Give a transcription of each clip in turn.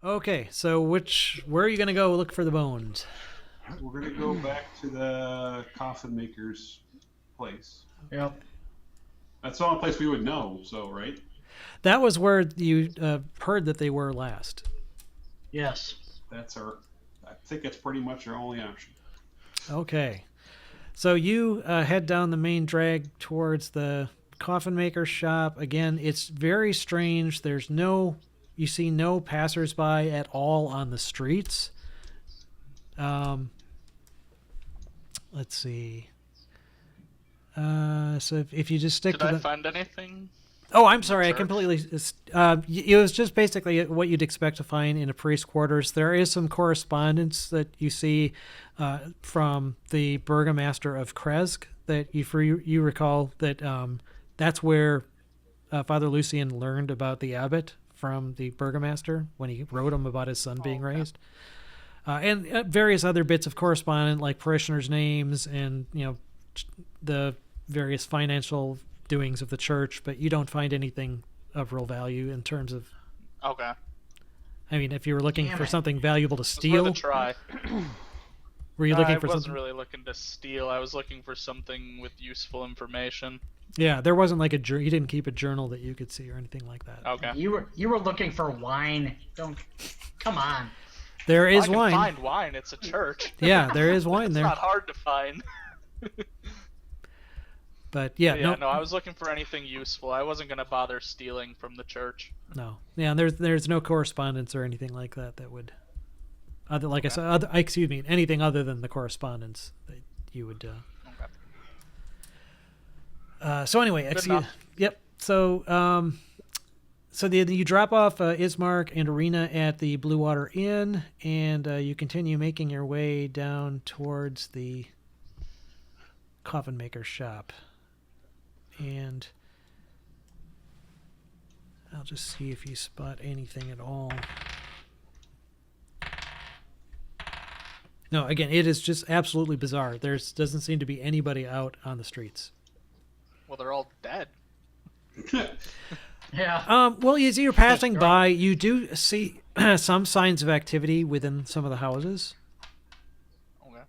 Okay, so where are you going to go look for the bones? We're gonna go back to the coffin maker's place. Yep. That's the only place we would know. So right, That was where you heard that they were last. Yes. that's our. I think it's pretty much our only option. Okay. So you head down the main drag towards the coffin maker's shop. Again, it's very strange. You see no passersby at all on the streets. Um, let's see. So if you just stick Did to I the. find anything Oh, I'm in the sorry. I church? completely. It was just basically what you'd expect to find in a priest quarters. There is some correspondence that you see from the burgomaster of Kresk that you recall that that's where Father Lucian learned about the abbot from the burgomaster when he wrote him about his son being Okay. raised, and various other bits of correspondence like parishioners' names and the various financial doings of the church, but you don't find anything of real value in terms of. Okay. I mean, if you were looking Damn for it. something valuable to It's worth a steal, try. were you I looking for wasn't something? really looking to steal. I was looking for something with useful information. Yeah, there wasn't like you didn't keep a journal that you could see or anything like that. Okay. You were looking for wine. Don't. Come on. There Well, is I can wine. find wine. It's a church. Yeah, there is wine It's there. not hard to find. But yeah, But yeah, no, no, I was looking for anything useful. I wasn't gonna bother stealing from the church. no. Yeah, there's no correspondence or anything like that that would other like I Okay. said, excuse me, anything other than the correspondence that you would Okay. so anyway, Good enough. yep. So you drop off Ismark and Arena at the Blue Water Inn, and you continue making your way down towards the coffin maker's shop. And I'll just see if you spot anything at all. No, again, it is just absolutely bizarre. There doesn't seem to be anybody out on the streets. Well, they're all dead. Yeah. Well, as you're passing by, you do see some signs of activity within some of the houses. Okay.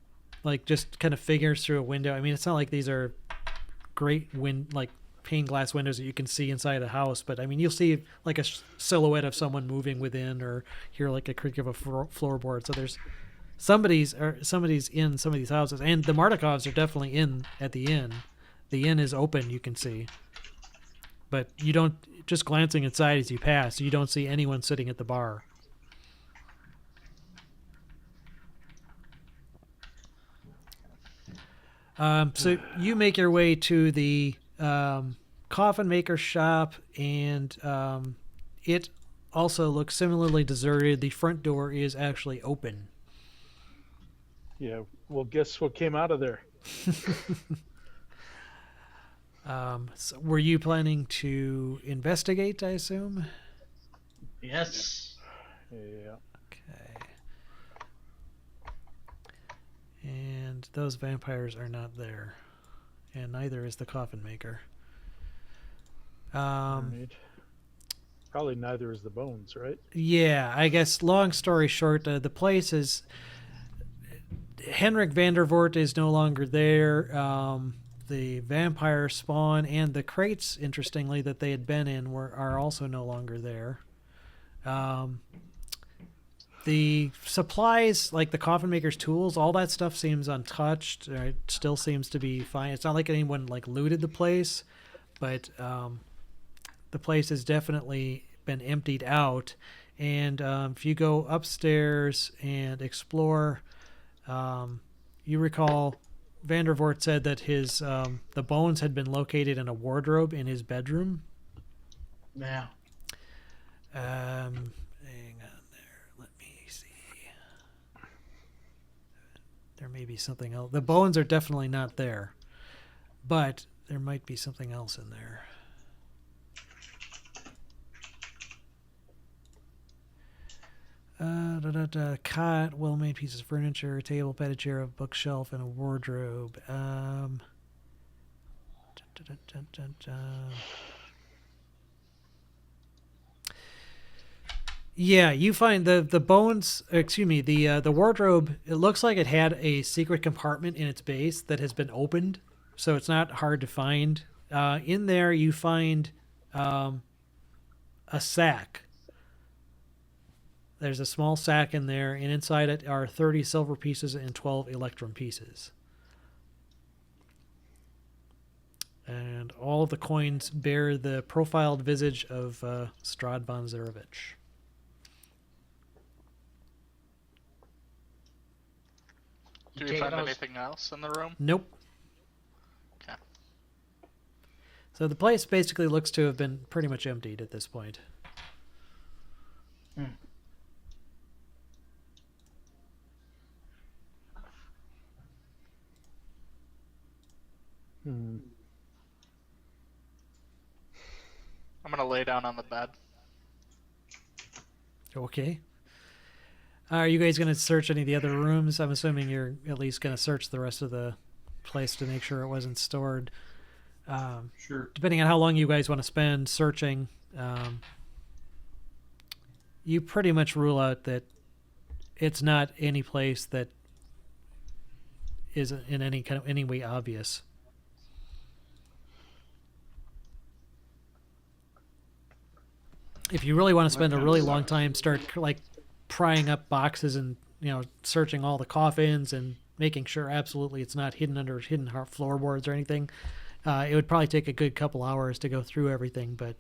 Like just kind of figures through a window. I mean, it's not like these are great like pane glass windows that you can see inside a house, but I mean, you'll see like a silhouette of someone moving within, or hear like a creak of a floorboard. So there's somebody's in some of these houses, and the Mardikovs are definitely in at the inn. The inn is open, you can see, but you don't. Just glancing inside as you pass, you don't see anyone sitting at the bar. So you make your way to the coffin maker shop, and it also looks similarly deserted. The front door is actually open. Yeah, well, guess what came out of there? So were you planning to investigate, I assume? Yes. Yeah. Okay. And those vampires are not there. And neither is the coffin maker. Right. Probably neither is the bones, right? Yeah, I guess long story short, the place is... Henrik Vandervoort is no longer there. The vampire spawn and the crates, interestingly, that they had been in are also no longer there. The supplies, like the coffin maker's tools, all that stuff seems untouched. It still seems to be fine. It's not like anyone like looted the place, but the place has definitely been emptied out. And if you go upstairs and explore, you recall Vandervoort said that his the bones had been located in a wardrobe in his bedroom. Yeah. Hang on there. Let me see. There may be something else. The bones are definitely not there, but there might be something else in there. Cot, well-made pieces of furniture, table, bed, chair, a bookshelf, and a wardrobe. Yeah, you find the bones. Excuse me, the wardrobe. It looks like it had a secret compartment in its base that has been opened, so it's not hard to find. In there, you find a sack. There's a small sack in there, and inside it are 30 silver pieces and 12 electrum pieces. And all of the coins bear the profiled visage of Strahd von Zarevich. Do we find anything else in the room? Nope. Okay. So the place basically looks to have been pretty much emptied at this point. Hmm. I'm gonna lay down on the bed. Okay. Are you guys going to search any of the other rooms? I'm assuming you're at least going to search the rest of the place to make sure it wasn't stored. Sure. Depending on how long you guys want to spend searching, you pretty much rule out that it's not any place that is in any way obvious. If you really want to spend a really long time, start like prying up boxes and searching all the coffins and making sure absolutely it's not hidden under hidden floorboards or anything. It would probably take a good couple hours to go through everything, but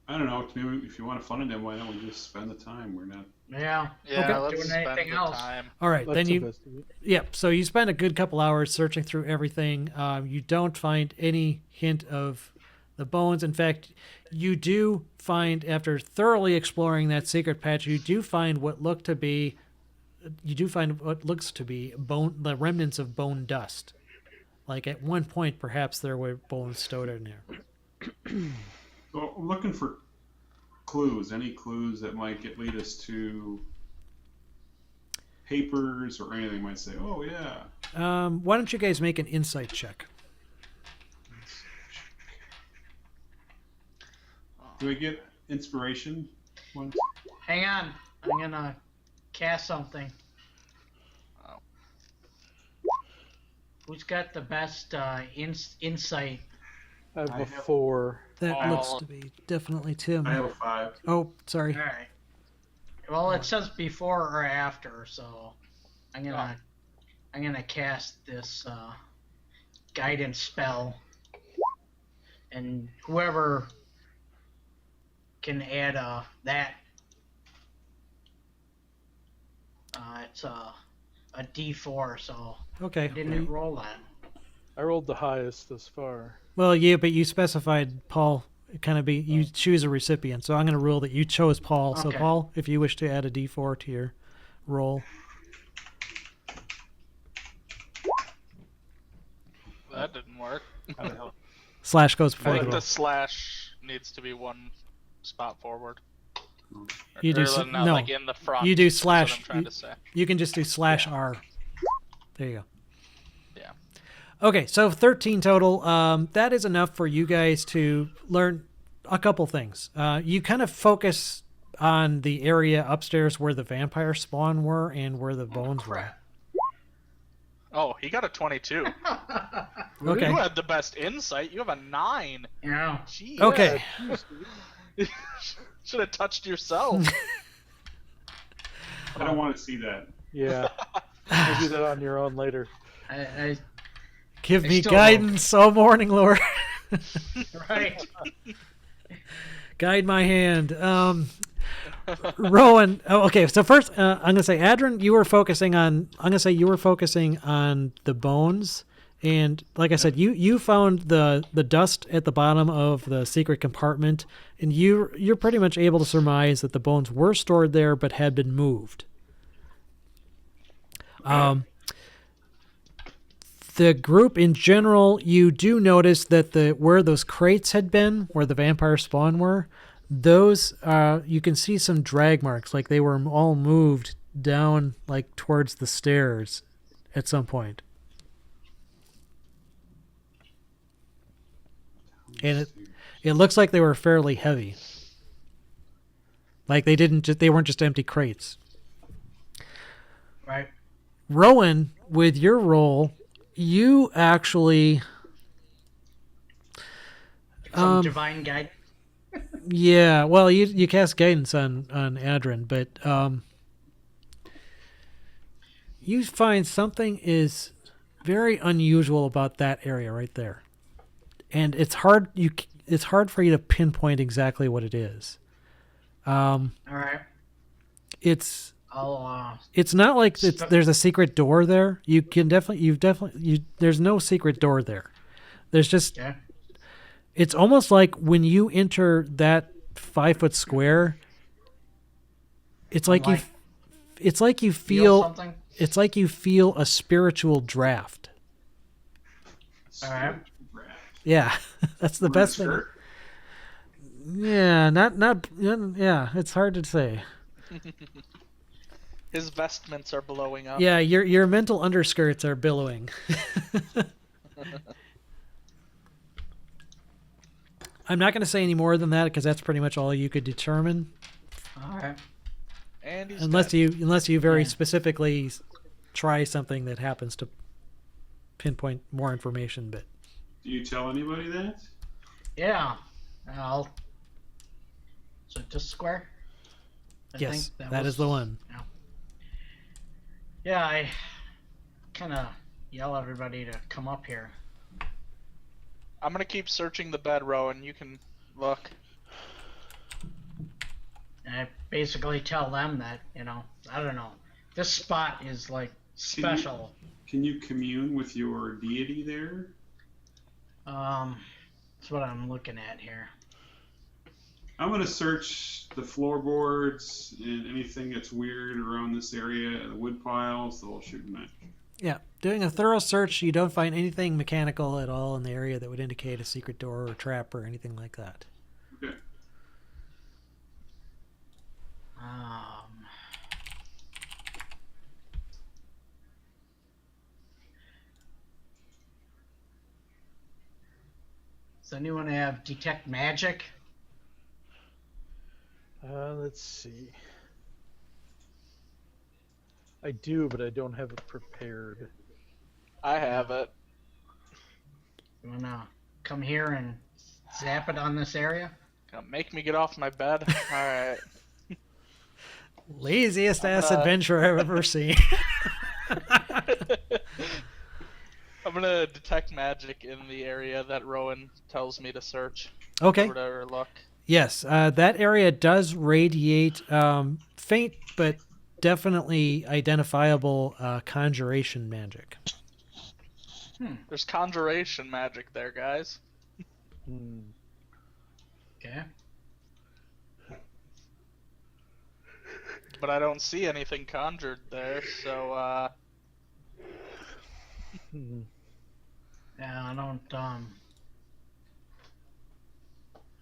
I don't know. Maybe if you want to fund it, then why don't we just spend the time? We're not. Yeah. Yeah, Okay. let's Doing spend anything the else. time. all right, Let's then you investigate. Yep. So you spend a good couple hours searching through everything. You don't find any hint of the bones. In fact, you do find, after thoroughly exploring that secret patch, you do find what looks to be bone, the remnants of bone dust. Like at one point, perhaps there were bones stowed in there. Well, I'm looking for clues. Any clues that might lead us to papers or anything might say, oh yeah. Why don't you guys make an insight check? Do we get inspiration? Once? Hang on. I'm gonna cast something. Oh. Who's got the best insight? I have I a have- 4. That Oh. looks to be definitely Tim. I have a 5. Oh, sorry. All right. Well, it says before or after, so I'm gonna cast this guidance spell, and whoever can add that. It's a D4, so Okay. I didn't roll that. I rolled the highest thus far. Well, yeah, but you specified Paul. You choose a recipient, so I'm going to rule that you chose Paul. So, Okay. Paul, if you wish to add a D4 to your roll, That didn't work. How the hell? slash goes I before the think roll. the slash needs to be one spot forward. You do Or not no. like in the front. You do is what slash. I'm trying to say. You can just do slash R. There you go. Yeah. Okay, so 13 total. That is enough for you guys to learn a couple things. You kind of focus on the area upstairs where the vampire spawn were and where the bones were. Crap. Oh, he got a 22. Okay. You had the best insight. You have a 9. Yeah. Jeez. Okay. Should have touched yourself. I don't want to see that. Yeah. You'll do that on your own later. I Give I me still guidance, oh morning lord. right. Guide my hand. Rowan. Oh, okay. So first, I'm gonna say, Adrian, you were focusing on. I'm gonna say you were focusing on the bones, and like I said, you found the dust at the bottom of the secret compartment, and you're pretty much able to surmise that the bones were stored there but had been moved. The group in general, you do notice that where those crates had been, where the vampire spawn were, those you can see some drag marks, like they were all moved down like towards the stairs at some point. And it looks like they were fairly heavy. Like they weren't just empty crates. Right. Rowan, with your roll, you actually Some divine guide. yeah, well you cast guidance on Adrin, but you find something is very unusual about that area right there. And it's hard for you to pinpoint exactly what it is. All right. It's I'll not like there's a secret door there. There's no secret door there. There's just okay. it's almost like when you enter that 5-foot square, it's like you Feel something. it's like you feel a spiritual draft. All right. Yeah, that's the best thing. Yeah, yeah, it's hard to say. His vestments are blowing up. Yeah, your mental underskirts are billowing. I'm not going to say any more than that because that's pretty much all you could determine. All right. And he's Unless dead. you very specifically try something that happens to pinpoint more information, but Do you tell anybody that? Yeah. So just square. yes, think that is the one. Yeah, I kind of yell at everybody to come up here. I'm gonna keep searching the bed, Rowan. You can look. And I basically tell them that, I don't know, this spot is like special. Can you commune with your deity there? That's what I'm looking at here. I'm going to search the floorboards and anything that's weird around this area, the wood piles, the whole shooting match. Yeah, doing a thorough search, you don't find anything mechanical at all in the area that would indicate a secret door or trap or anything like that. Okay. Does anyone have detect magic? Let's see. I do, but I don't have it prepared. I have it. You wanna come here and zap it on this area? Gonna make me get off my bed. All right. Laziest ass adventure I've ever seen. I'm gonna detect magic in the area that Rowan tells me to search. Okay. Or look. Yes, that area does radiate faint but definitely identifiable conjuration magic. There's conjuration magic there, guys. Okay. But I don't see anything conjured there, so Yeah, I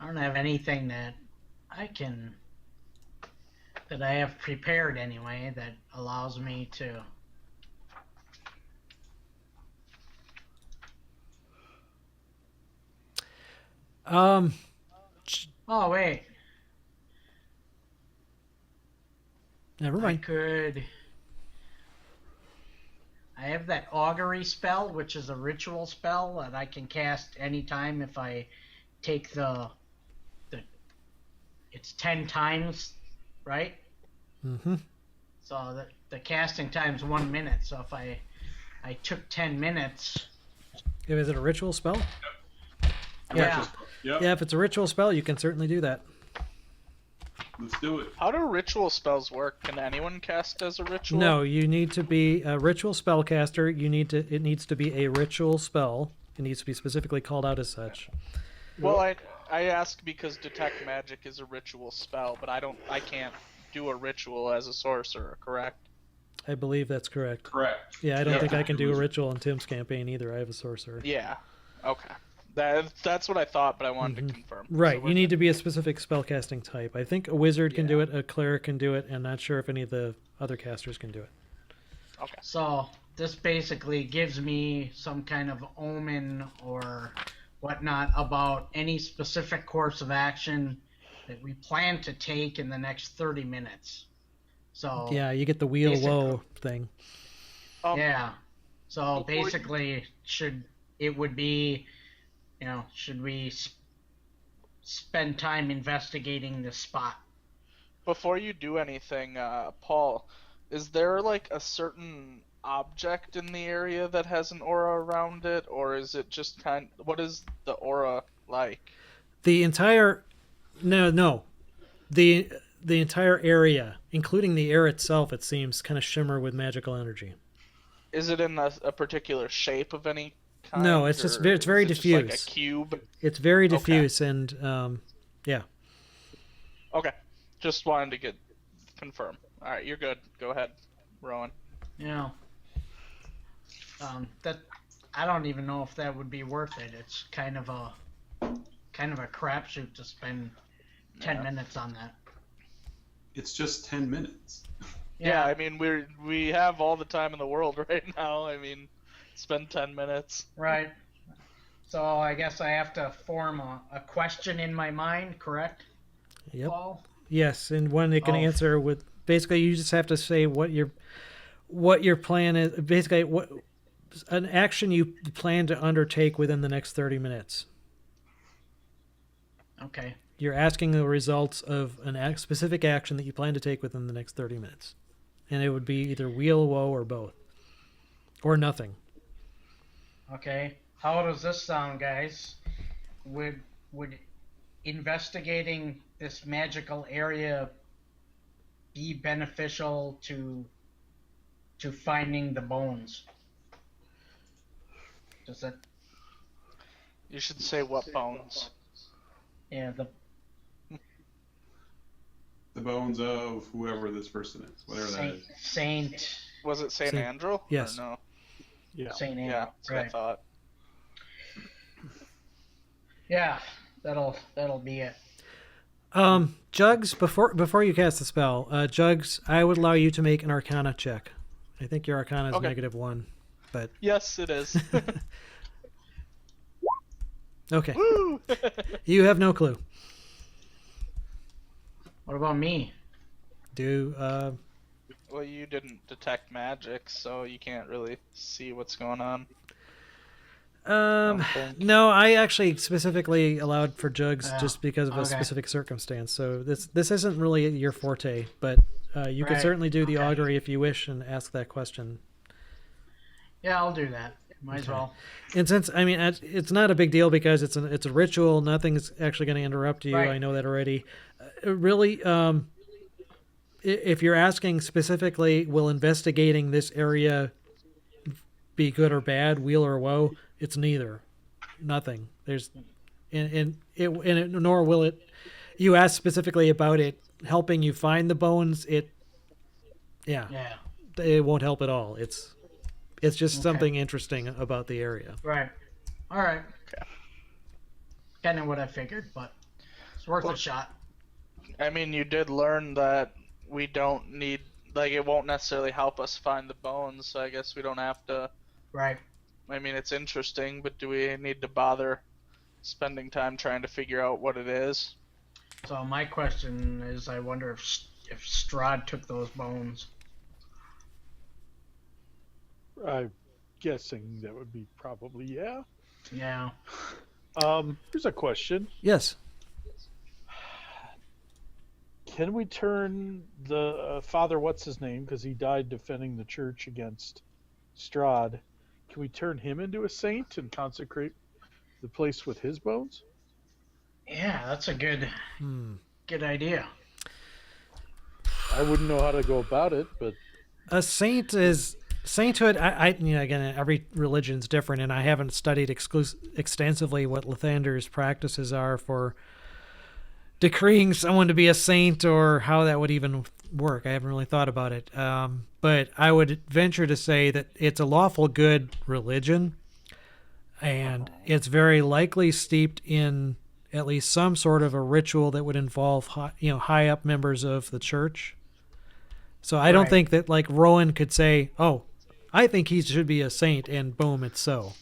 don't have anything that I have prepared anyway that allows me to. Oh wait, Never mind. I have that augury spell, which is a ritual spell that I can cast anytime if I take it's 10 times, right? Mm-hmm. So the casting time's 1 minute. So if I took 10 minutes. Is it a ritual spell? Yeah. Yep. Yeah, if it's a ritual spell, you can certainly do that. Let's do it. how do ritual spells work? Can anyone cast as a ritual? No, you need to be a ritual spellcaster. It needs to be a ritual spell. It needs to be specifically called out as such. Well, I ask because detect magic is a ritual spell, but I can't do a ritual as a sorcerer, correct? I believe that's correct. Correct. Yeah, I don't Yeah. think I can do a ritual in Tim's campaign either. I have a sorcerer. Yeah. Okay. That's what I thought, but I wanted to confirm. Right, So you need to be a specific spellcasting type. I think a wizard can do it, a cleric can do it, and not sure if any of the other casters can do it. Okay. So this basically gives me some kind of omen or whatnot about any specific course of action that we plan to take in the next 30 minutes. So Yeah, you get the wheel Basically- low thing. yeah. So Before you- basically, should we spend time investigating this spot? Before you do anything, Paul, is there like a certain object in the area that has an aura around it, or is it just what is the aura like? The entire no. The entire area, including the air itself, it seems kind of shimmer with magical energy. Is it in a particular shape of any kind? No, it's just or it's very is it just like diffuse. a cube. It's very Okay. diffuse and yeah. Okay, just wanted to confirm. All right, you're good. Go ahead, Rowan. You know, that I don't even know if that would be worth it. It's kind of a crapshoot to spend 10 Yeah. minutes on that. It's just 10 minutes. Yeah, I mean we have all the time in the world right now. I mean, spend 10 minutes. Right. So I guess I have to form a question in my mind, correct? Yep. Paul? Yes, and one it can Oh. answer with basically you just have to say what your plan is. Basically, what an action you plan to undertake within the next 30 minutes. Okay. You're asking the results of an specific action that you plan to take within the next 30 minutes, and it would be either wheel, woe, or both, or nothing. Okay. How does this sound, guys? Would investigating this magical area be beneficial to finding the bones? Does that? You should say what bones. Yeah. The bones of whoever this person is, whatever that is. Saint Was it Saint Saint- Andral? yes. Or no. Yeah. Saint Andrew. Yeah, that's what I Right. thought. Yeah. That'll be it. Jugs, before you cast the spell, Jugs, I would allow you to make an Arcana check. I think your Arcana is Okay. -1, but Yes, it is. okay, Woo! you have no clue. What about me? Well, you didn't detect magic, so you can't really see what's going on. I don't think. No, I actually specifically allowed for Jugs Yeah, just because of a okay. specific circumstance. So this isn't really your forte, but you could Right, certainly do the okay. augury if you wish and ask that question. Yeah, I'll do that. Might as Okay. well. And since I mean it's not a big deal because it's a ritual, nothing's actually going to interrupt you. Right. I know that already. Really, if you're asking specifically, will investigating this area be good or bad, wheel or woe? It's neither. Nothing. There's, nor will it. You asked specifically about it helping you find the bones. It won't help at all. It's just Okay. something interesting about the area. Right. All right. Okay. Kind of what I figured, but it's worth Well- a shot. I mean, you did learn that we don't need, like, it won't necessarily help us find the bones, so I guess we don't have to. Right. I mean, it's interesting, but do we need to bother spending time trying to figure out what it is? So my question is, I wonder if Strahd took those bones. I'm guessing that would be probably yeah. Yeah. Here's a question. Yes. Can we turn the Father, what's his name, because he died defending the church against Strahd, can we turn him into a saint and consecrate the place with his bones? Yeah, that's a good idea. I wouldn't know how to go about it, but A saint is sainthood. Again, every religion's different, and I haven't studied extensively what Lathander's practices are for decreeing someone to be a saint or how that would even work. I haven't really thought about it. But I would venture to say that it's a lawful good religion, and it's very likely steeped in at least some sort of a ritual that would involve high up members of the church. So I don't Right. think that like Rowan could say, "Oh, I think he should be a saint," and boom, it's so.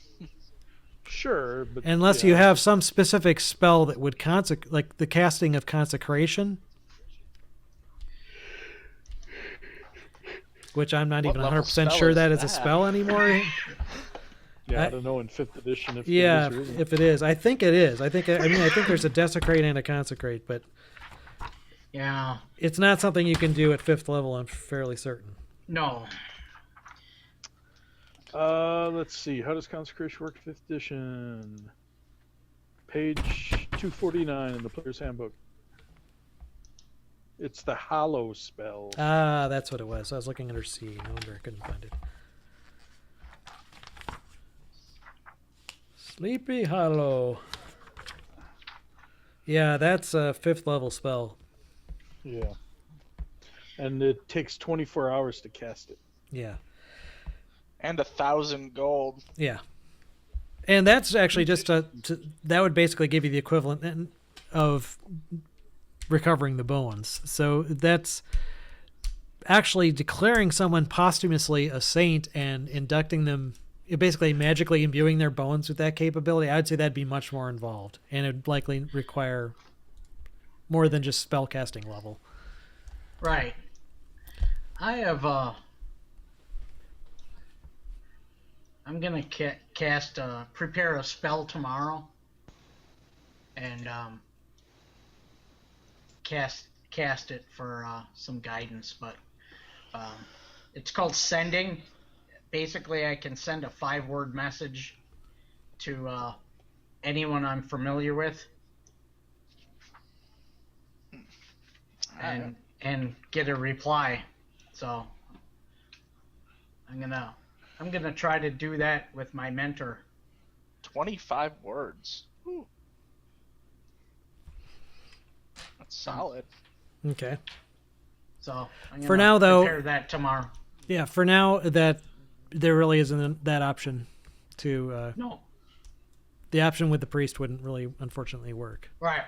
Sure, but Unless you have some specific spell that would like the casting of consecration, which I'm not What even level 100% spell sure is that is a that? spell anymore. I don't know in 5th edition if Yeah, it is or isn't. if it is, I think it is. I think there's a desecrate and a consecrate, but Yeah. it's not something you can do at 5th level. I'm fairly certain. No. Let's see. How does consecration work? 5th edition, page 249 in the player's handbook. It's the hollow spell. Ah, that's what it was. I was looking under C. No wonder I couldn't find it. Sleepy Hollow. Yeah, that's a 5th level spell. Yeah. And it takes 24 hours to cast it. Yeah. And 1,000 gold. Yeah. And that's actually just that would basically give you the equivalent of recovering the bones. So that's actually declaring someone posthumously a saint and inducting them, basically magically imbuing their bones with that capability. I'd say that'd be much more involved, and it'd likely require more than just spell casting level. Right. I have I'm gonna prepare a spell tomorrow, and cast it for some guidance. But it's called sending. Basically, I can send a 5-word message to anyone I'm familiar with, and get a reply. So I'm gonna try to do that with my mentor. 25 words. Whew. That's solid. Okay. So I'm For now, though, prepare that tomorrow. Yeah, for now, that there really isn't that option to. No. The option with the priest wouldn't really, unfortunately, work. Right.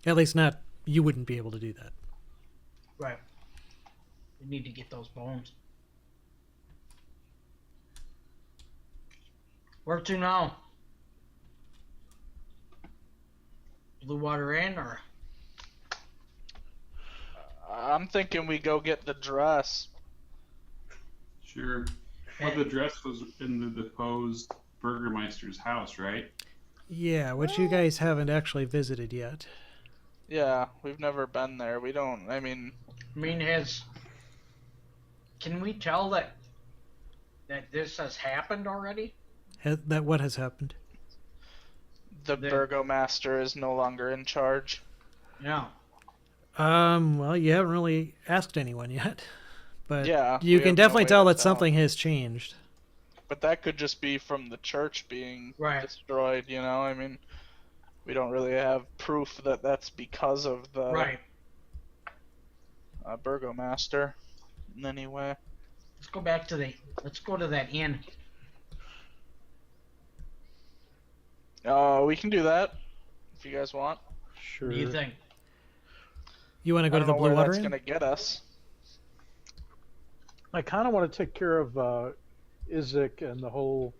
At least not. You wouldn't be able to do that. Right. We need to get those bones. Where to now? Blue Water Inn, or? I'm thinking we go get the dress. Sure. Well, the dress was in the deposed Burgermeister's house, right? Yeah, which you guys haven't actually visited yet. Yeah, we've never been there. We don't, Can we tell that this has happened already? That what has happened? the Burgomaster is no longer in charge. Yeah. Well, you haven't really asked anyone yet, but Yeah, you we can have no definitely way tell to that tell. something has changed. But that could just be from the church being Right. destroyed, you know? I mean, we don't really have proof that that's because of the Right. Burgomaster in any way. Let's go to that inn. We can do that if you guys want. Sure. What do you think? You want to I go to don't the know Blue where Water that's Inn? going to get us. I kind of want to take care of Izek and the whole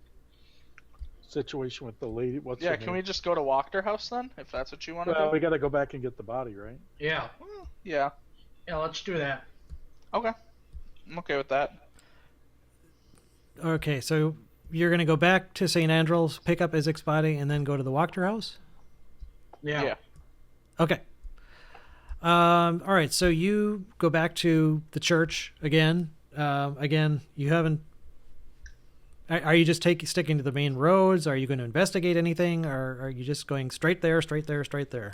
situation with the lady. What's Yeah, her can name? we just go to Wachter House then, if that's what you want to Well, do? we got to go back and get the body, right? Yeah. Yeah. Yeah, let's do that. Okay. I'm okay with that. Okay, so you're going to go back to St. Andrew's, pick up Isaac's body, and then go to the Wachter House? Yeah. Yeah. Okay. All right, so you go back to the church again. Again, you haven't... Are you just sticking to the main roads? Are you going to investigate anything? Or are you just going straight there, straight there, straight there?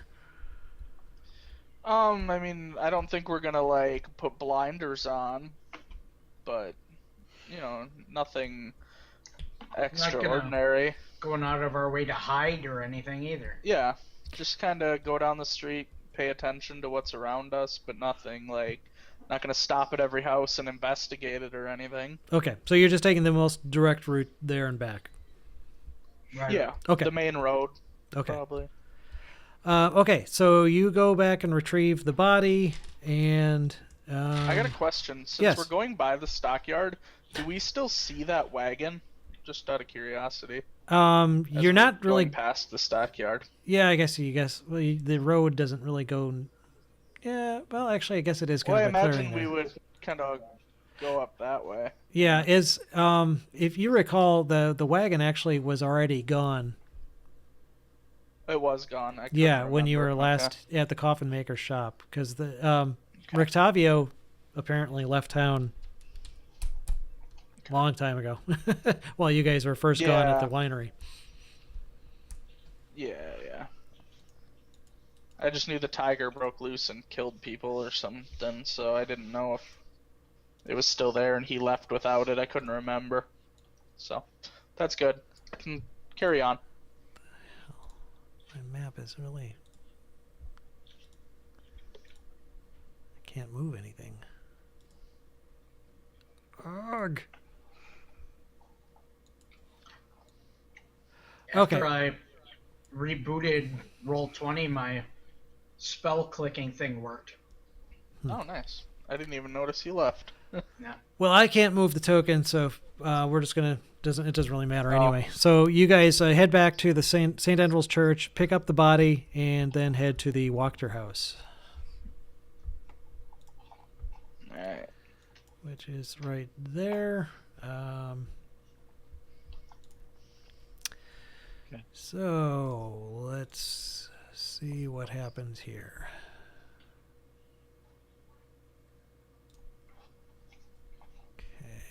I mean, I don't think we're gonna like put blinders on, but you know, nothing extraordinary. Going out of our way to hide or anything either. Yeah, just kind of go down the street, pay attention to what's around us, but nothing like, not gonna stop at every house and investigate it or anything. Okay, so you're just taking the most direct route there and back. Right. Yeah, Okay. the main road, Okay. probably. Okay, so you go back and retrieve the body, and... I got a question. Since yes. we're going by the stockyard, Do we still see that wagon? Just out of curiosity. You're As not we're really. going past the stockyard. Yeah, I guess well, the road doesn't really go. Yeah, well, actually, I guess it is kind Well, I of a clearing imagine we there. would kind of go up that way. Yeah, if you recall, the wagon actually was already gone. It was gone. I couldn't Yeah, when you were remember. last at the coffin maker's shop, because the Rictavio apparently left town a long time ago, while you guys were first gone at the winery. Yeah. I just knew the tiger broke loose and killed people or something, so I didn't know if it was still there and he left without it. I couldn't remember. So, that's good. Can carry on. My map is really. I can't move anything. Ugh. After Okay. I rebooted Roll20, my spell clicking thing worked. Oh, nice. I didn't even notice he left. Well, I can't move the token, so we're just gonna. It doesn't really matter anyway. So you guys head back to the Saint Andral's Church, pick up the body, and then head to the Wachter house, Alright. which is right there. Okay. So let's see what happens here. Okay.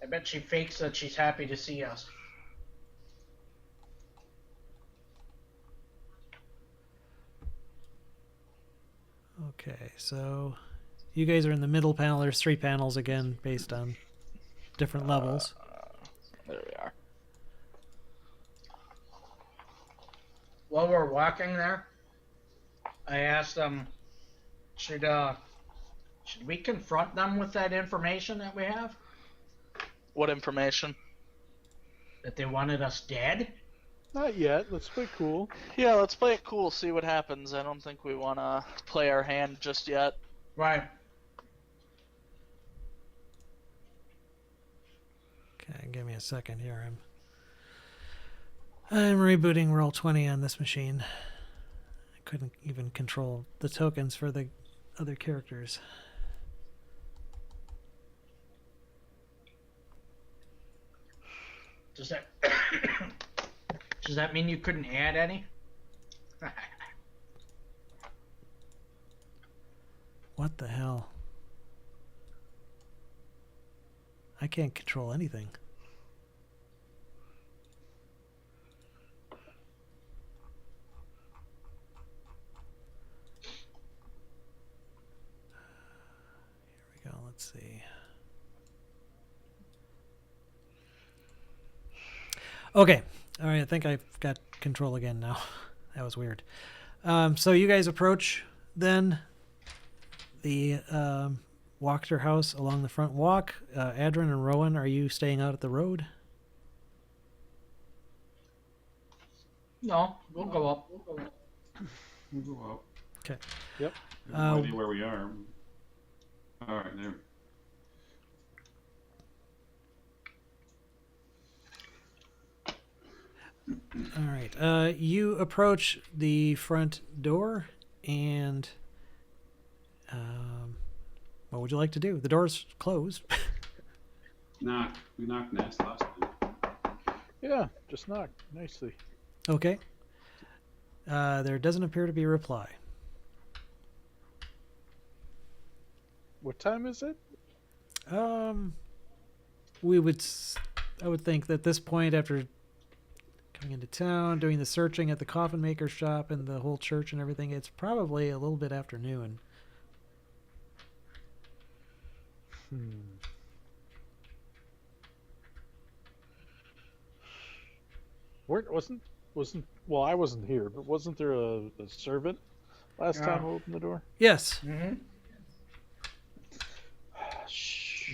I bet she fakes that she's happy to see us. Okay, so you guys are in the middle panel. There's 3 panels again based on different levels. There we are. While we're walking there, I asked them, should we confront them with that information that we have? What information? That they wanted us dead? Not yet. Let's play cool. Yeah, let's play it cool, see what happens. I don't think we want to play our hand just yet. Right. Okay, give me a second here. I'm rebooting Roll20 on this machine. I couldn't even control the tokens for the other characters. Does that does that mean you couldn't add any? What the hell? I can't control anything. Here we go. Let's see. Okay. All right. I think I've got control again now. That was weird. So you guys approach then the Wachter house along the front walk. Adrin and Rowan, are you staying out at the road? No, we'll go up. We'll go up. Okay. Yep. I have no idea where we are. All right, there. All right. You approach the front door, and what would you like to do? The door's closed. Knock. We knocked nest last time. Yeah, just knock nicely. Okay. There doesn't appear to be a reply. What time is it? I would think that at this point, after coming into town, doing the searching at the coffin maker's shop and the whole church and everything, it's probably a little bit after noon. Wasn't well, I wasn't here, but wasn't there a servant last time who opened the door? Yes. Mm-hmm.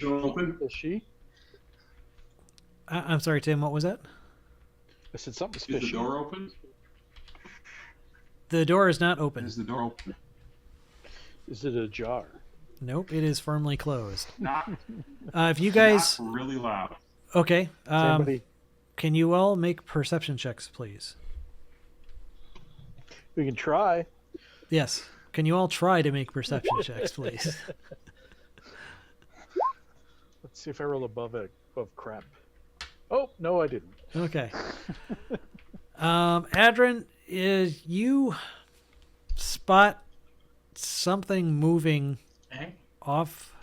Door open? Is she? I'm sorry, Tim. What was that? I said something's Is the fishy. door open? The door is not open. Is the door open? Is it ajar? Nope, it is firmly closed. Not, If you guys, not really loud. okay, Does anybody? can you all make perception checks, please? We can try. Yes. Can you all try to make perception checks, please? Let's see if I roll above crap. Oh no, I didn't. Okay. Adrin, is you spot something moving Okay. off?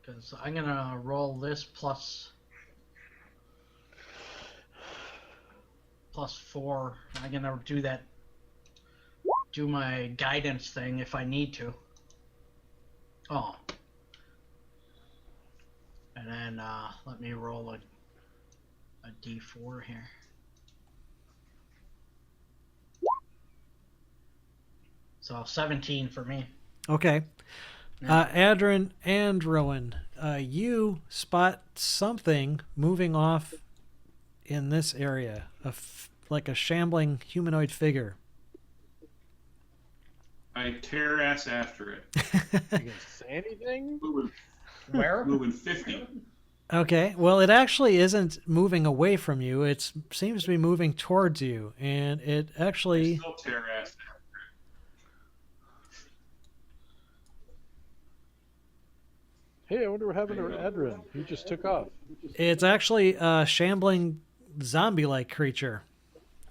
Because I'm gonna roll this plus 4. I'm gonna do my guidance thing if I need to. Oh. And then let me roll a d4 here. So 17 for me. Okay. Adrin and Rowan, you spot something moving off in this area, like a shambling humanoid figure. I tear ass after it. You can say anything? Where? Moving 50. Okay, well, it actually isn't moving away from you. It seems to be moving towards you, and it I actually... still tear ass after Hey, I wonder what happened to Adrin. He just took off. It's actually a shambling zombie-like creature.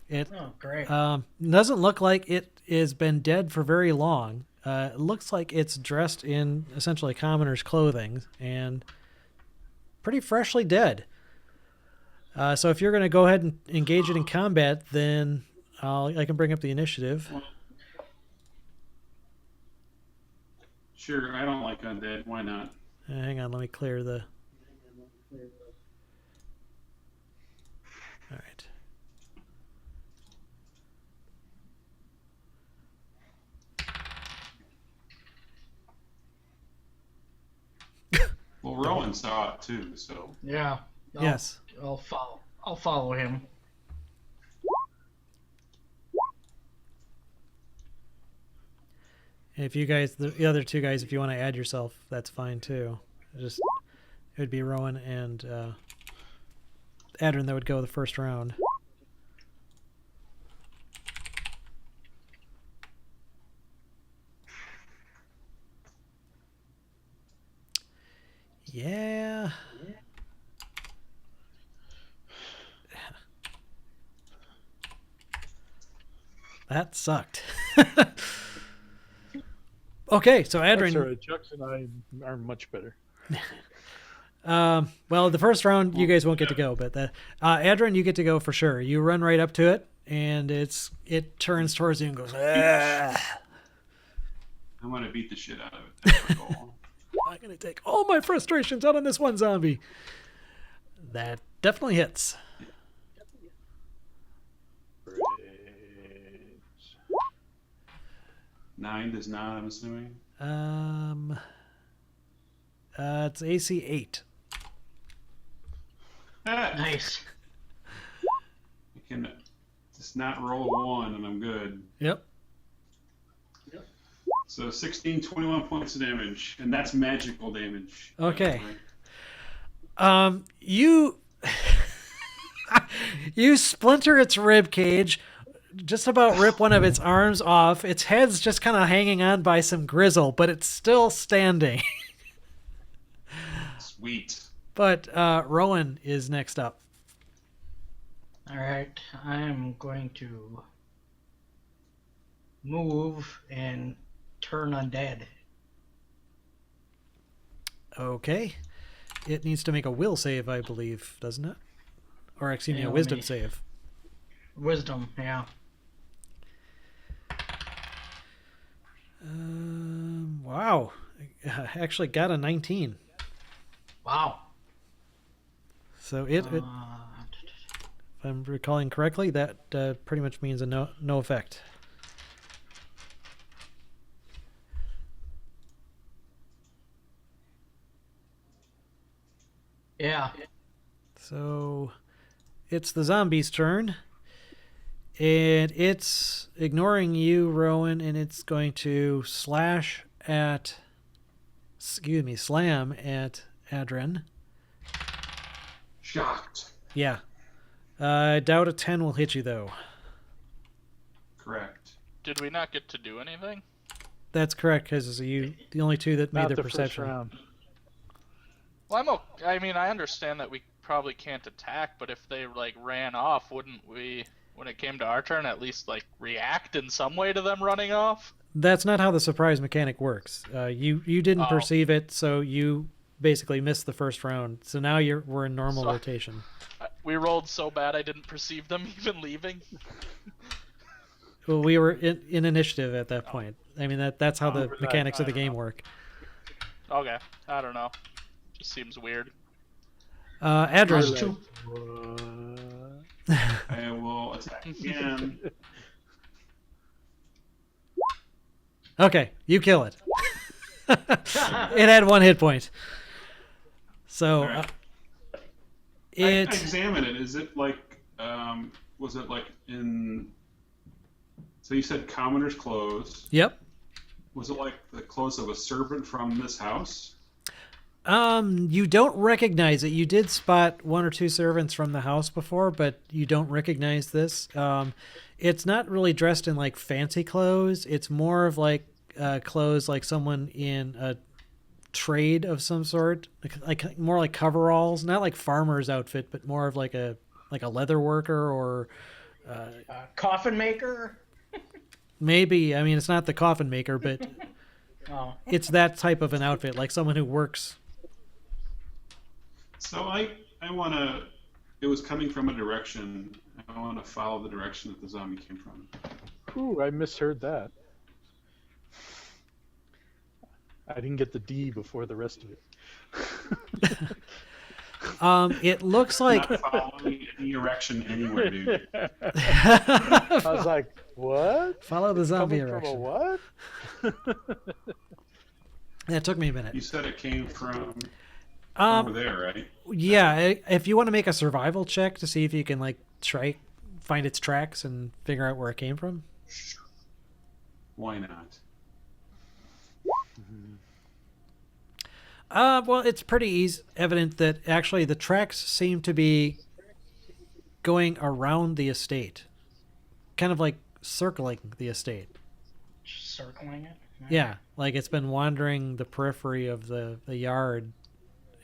It Oh, great. doesn't look like it has been dead for very long. It looks like it's dressed in essentially commoner's clothing and pretty freshly dead. So if you're going to go ahead and engage it in combat, then I can bring up the initiative. it. Sure, I don't like undead. Why not? Hang on, let me clear the... All right. Well, Rowan saw it too, so. Yeah. Yes. I'll follow him. If you guys, the other two guys, if you want to add yourself, that's fine too. It would be Rowan and Adrin that would go the first round. Yeah. That sucked. Okay, so That's Adrin. all right. Chucks and I are much better. Well, the first round you guys won't get to go, but Adrin, you get to go for sure. You run right up to it, and it turns towards you and goes. "Ah." I'm gonna beat the shit out of it. That's my goal. I'm gonna take all my frustrations out on this one zombie. That definitely hits. Great. 9 does not, I'm assuming. It's AC 8. Ah, Nice. I can just not roll a 1 and I'm good. Yep. So 16, 21 points of damage, and that's magical damage. Okay. You you splinter its rib cage, just about rip one of its arms off. Its head's just kind of hanging on by some grizzle, but it's still standing. Sweet. But Rowan is next up. All right. I'm going to move and turn undead. Okay. It needs to make a will save, I believe, doesn't it? Or excuse me, Yeah, a let wisdom me- save. Wisdom, yeah. Wow. I actually got a 19. Wow. So if I'm recalling correctly, that pretty much means a no effect. Yeah. So it's the zombie's turn. And it's ignoring you, Rowan, and it's going to slam at Adren. Shocked. Yeah. I doubt a 10 will hit you, though. Correct. Did we not get to do anything? That's correct, because you the only two that made Not their the perception. first round. Well, I mean, I understand that we probably can't attack, but if they like ran off, wouldn't we, when it came to our turn, at least like react in some way to them running off? That's not how the surprise mechanic works. You didn't Oh. perceive it, so you basically missed the first round. So now we're in normal So- rotation. We rolled so bad I didn't perceive them even leaving. Well, we were in initiative at that point. I mean, that's how the Right, mechanics of I the don't game know. work. Okay, I don't know. Just seems weird. Adren, Plus 2. What? I will attack again. okay, you kill it. It had 1 hit point. So All right. I it examine it. Is it like, was it like in? So you said commoner's clothes. yep. Was it like the clothes of a servant from this house? You don't recognize it. You did spot 1 or 2 servants from the house before, but you don't recognize this. It's not really dressed in like fancy clothes. It's more of like clothes like someone in a trade of some sort, like more like coveralls, not like farmer's outfit, but more of like a leather worker or Coffin maker? maybe. I mean, it's not the coffin maker, but Oh. it's that type of an outfit, like someone who works. So I want to. It was coming from a direction. I want to follow the direction that the zombie came from. Ooh, I misheard that. I didn't get the D before the rest of it. It looks like Not following any direction anywhere, dude. I was like, what? follow the zombie Coming from a direction. what? That took me a minute. You said it came from Um, over there, right? Yeah, if you want to make a survival check to see if you can like try find its tracks and figure out where it came from. Why not? Well, it's pretty evident that actually the tracks seem to be going around the estate, kind of like circling the estate. Just circling it? Yeah, like it's been wandering the periphery of the yard,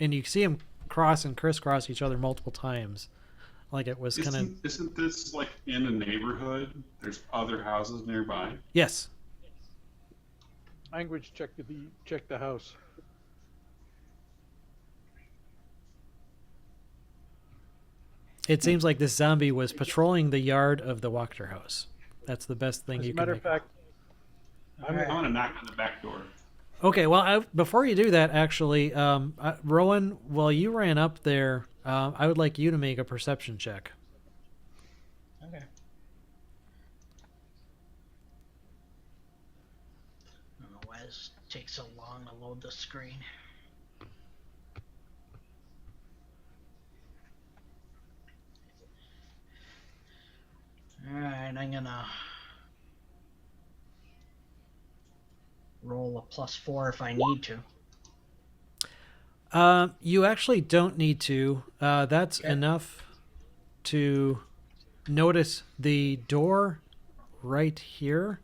and you see them cross and crisscross each other multiple times, like it was kind of. Isn't this like in a neighborhood? There's other houses nearby. Yes. Language check the house. It seems like this zombie was patrolling the yard of the Wachter house. That's the best thing As you a can matter make. of fact, I'm gonna knock on the back door. Okay, well, before you do that, actually, Rowan, while you ran up there, I would like you to make a perception check. Okay. I don't know why this takes so long to load the screen. Alright, I'm gonna roll a +4 if I need to. You actually don't need to. That's Okay. enough to notice the door right here.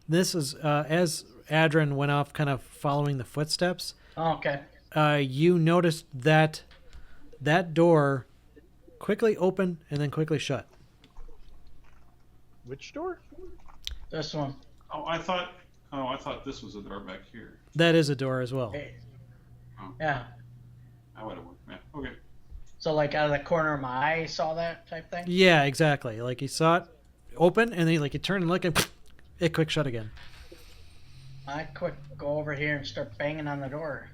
This is as Adren went off, kind of following the footsteps. Oh, okay. You noticed that door quickly open and then quickly shut. which door? This one. Oh, I thought this was a door back here. That is a door as well. Hey. Oh. Yeah. That would have worked. Yeah. Okay. So like out of the corner of my eye, saw that type thing. Yeah, exactly. Like you saw it open, and then like you turn and look, and it quick shut again. I quick go over here and start banging on the door.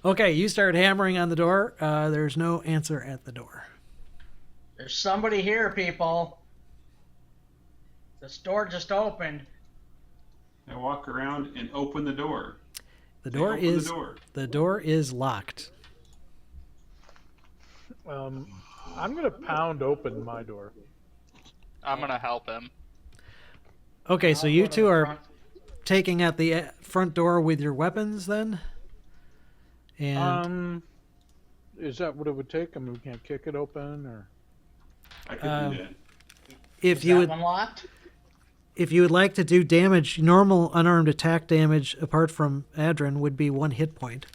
Okay, you start hammering on the door. There's no answer at the door. There's somebody here, people. This door just opened. I walk around and open the door. The I door open is the door. the door is locked. I'm gonna pound open my door. I'm gonna help him. Okay, so I'll you go to two the are front. taking at the front door with your weapons then? And Is that what it would take? I mean, we can't kick it open, or I could do that. if Is you that would one locked? if you would like to do damage, normal unarmed attack damage apart from Adrin would be 1 hit point.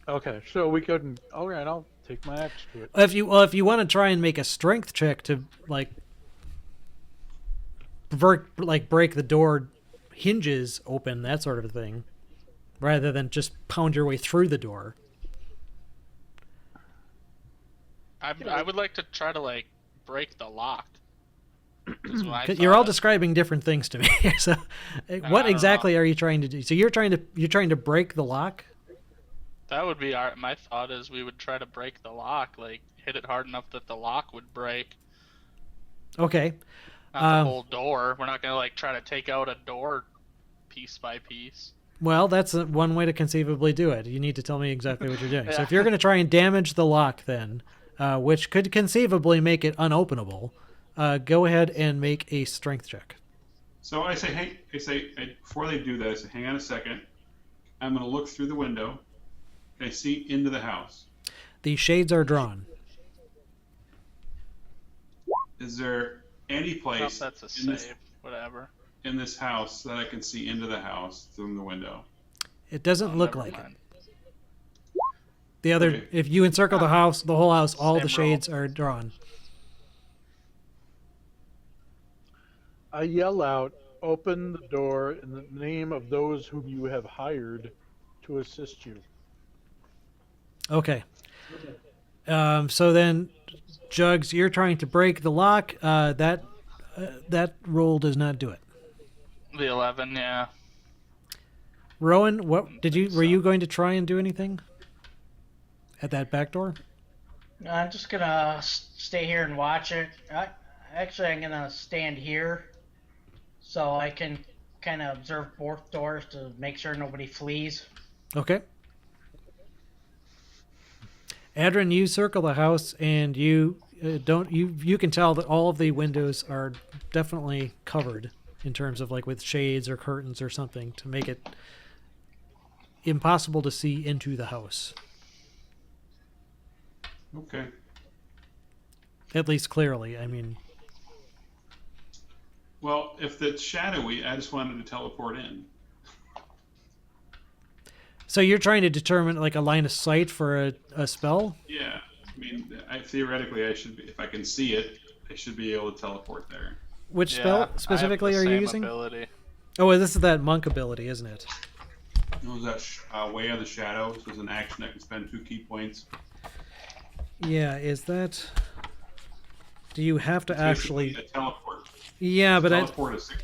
okay, so we couldn't. All right, I'll take my axe to it. If you want to try and make a strength check to like break the door hinges open, that sort of thing, rather than just pound your way through the door. I would like to try to like break the lock. Is what I 'Cause you're all thought. describing different things to me. So, what don't exactly are you trying to do? So you're trying to break the lock? That would be my thought is we would try to break the lock, like hit it hard enough that the lock would break. Okay. Not the whole door. We're not gonna like try to take out a door piece by piece. Well, that's one way to conceivably do it. You need to tell me exactly what you're doing. So Yeah. if you're going to try and damage the lock, then, which could conceivably make it unopenable, go ahead and make a strength check. So I say, before they do that, I say, hang on a second. I'm going to look through the window. Can I see into the house? The shades are drawn. Is there any Well, place that's a in save. Whatever. this house that I can see into the house through the window? It doesn't look Never like mind. it. The other, Okay. if you encircle the house, the whole house, all the Same roll. shades are drawn. I yell out, "Open the door in the name of those whom you have hired to assist you." Okay. So then, Jugs, you're trying to break the lock. That roll does not do it. The 11, yeah. Rowan, what did you? Were you going to try and do anything at that back door? I'm just gonna stay here and watch it. I'm gonna stand here so I can kind of observe both doors to make sure nobody flees. Okay. Adrin, you circle the house, and you you can tell that all of the windows are definitely covered in terms of like with shades or curtains or something to make it impossible to see into the house, Okay. at least clearly. I mean, Well, if it's shadowy, I just wanted to teleport in. so you're trying to determine like a line of sight for a spell? Yeah. I mean, theoretically, I should be, if I can see it, I should be able to teleport there. Which Yeah, spell specifically I have are the you same using? Ability. Oh, this is that monk ability, isn't it? It was that Way of the Shadow. This was an action that can spend 2 key points. Yeah, is that... Do you have to It's actually... basically a teleport. Yeah, but Teleport is 6.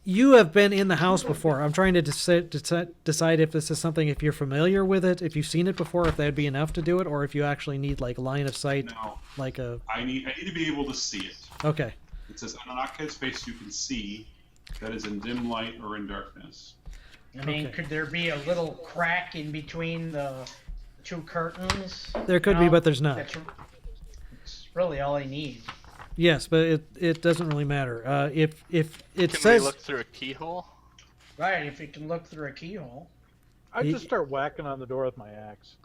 you have been in the house before. I'm trying to decide if this is something, if you're familiar with it, if you've seen it before, if that'd be enough to do it, or if you actually need like line of sight, No, like a... I need to be able to see it. Okay. It says on an occupied space you can see that is in dim light or in darkness. I mean, Okay. could there be a little crack in between the two curtains? There could be, No, but there's not. It's really all I need. Yes, but it doesn't really matter. If it Can says... we look through a keyhole? Right, if you can look through a keyhole. I He- just start whacking on the door with my axe.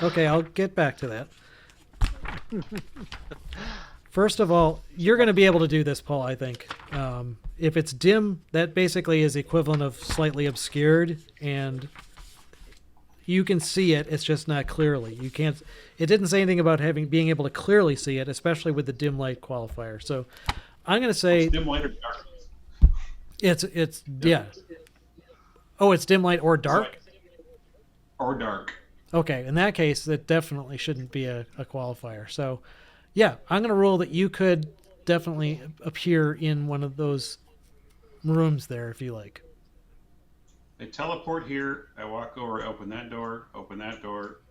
Okay, I'll get back to that. First of all, you're going to be able to do this, Paul, I think. If it's dim, that basically is equivalent of slightly obscured, and you can see it, it's just not clearly. You can't... It didn't say anything about being able to clearly see it, especially with the dim light qualifier. So I'm going to say Dim light or darkness. it's yeah. Oh, it's dim light or dark? Or dark. Okay, in that case, that definitely shouldn't be a qualifier. So, yeah, I'm going to rule that you could definitely appear in one of those rooms there if you like. I teleport here, I walk over, I open that door,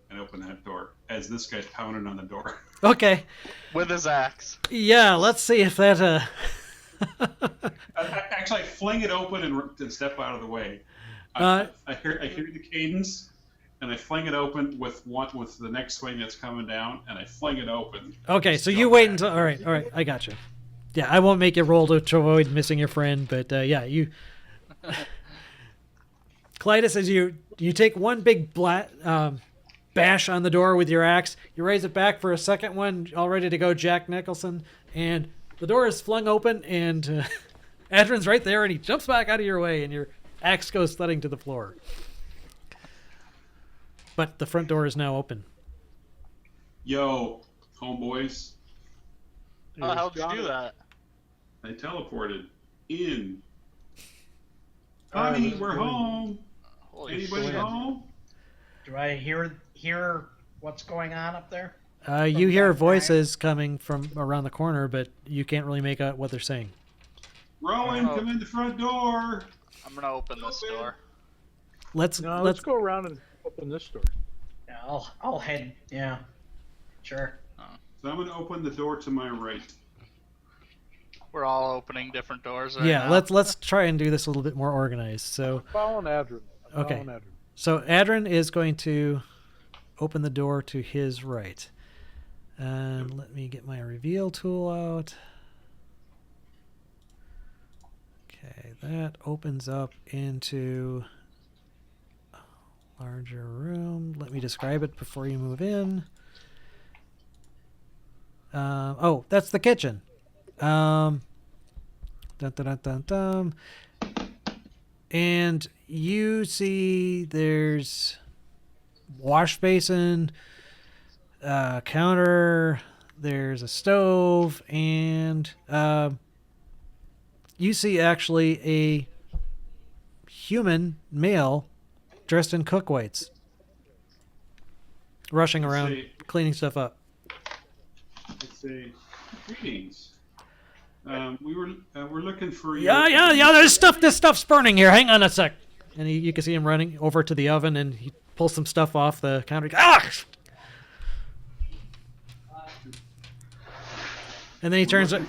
and open that door, as this guy's pounding on the door. Okay, With his axe. yeah, let's see if that... Actually, I fling it open and step out of the way. Uh, I hear the cadence, and I fling it open with the next swing that's coming down, and I fling it open. Okay, so you wait until. All right, I got you. Yeah, I won't make you roll to avoid missing your friend, but yeah, you. Clytus, as you take one big bash on the door with your axe, you raise it back for a second one, all ready to go, Jack Nicholson, and the door is flung open, and Adrin's right there, and he jumps back out of your way, and your axe goes thudding to the floor. But the front door is now open. Yo, homeboys. How'd you do that? I teleported in. Honey, we're home. Holy Anybody shit. home? Do I hear what's going on up there? You hear that voices coming from around the corner, but you can't really make out what they're saying. Rowan, Oh. come in the front door. I'm gonna open this door. Let's Let's go around and open this door. Yeah, I'll head. Yeah, sure. So I'm going to open the door to my right. We're all opening different doors right yeah, now. let's try and do this a little bit more organized. So Following Adrin. Okay. Following Adrin. So Adrin is going to open the door to his right. And let me get my reveal tool out. Okay, that opens up into a larger room. Let me describe it before you move in. Oh, that's the kitchen. Dun, dun, dun, dun, dun. And you see there's wash basin, counter, there's a stove, and you see actually a human male dressed in cook whites rushing around Say- cleaning stuff up. Let's say, greetings. We're looking for you. Yeah. This stuff's burning here. Hang on a sec. And you can see him running over to the oven, and he pulls some stuff off the counter. Ah! And then he turns it.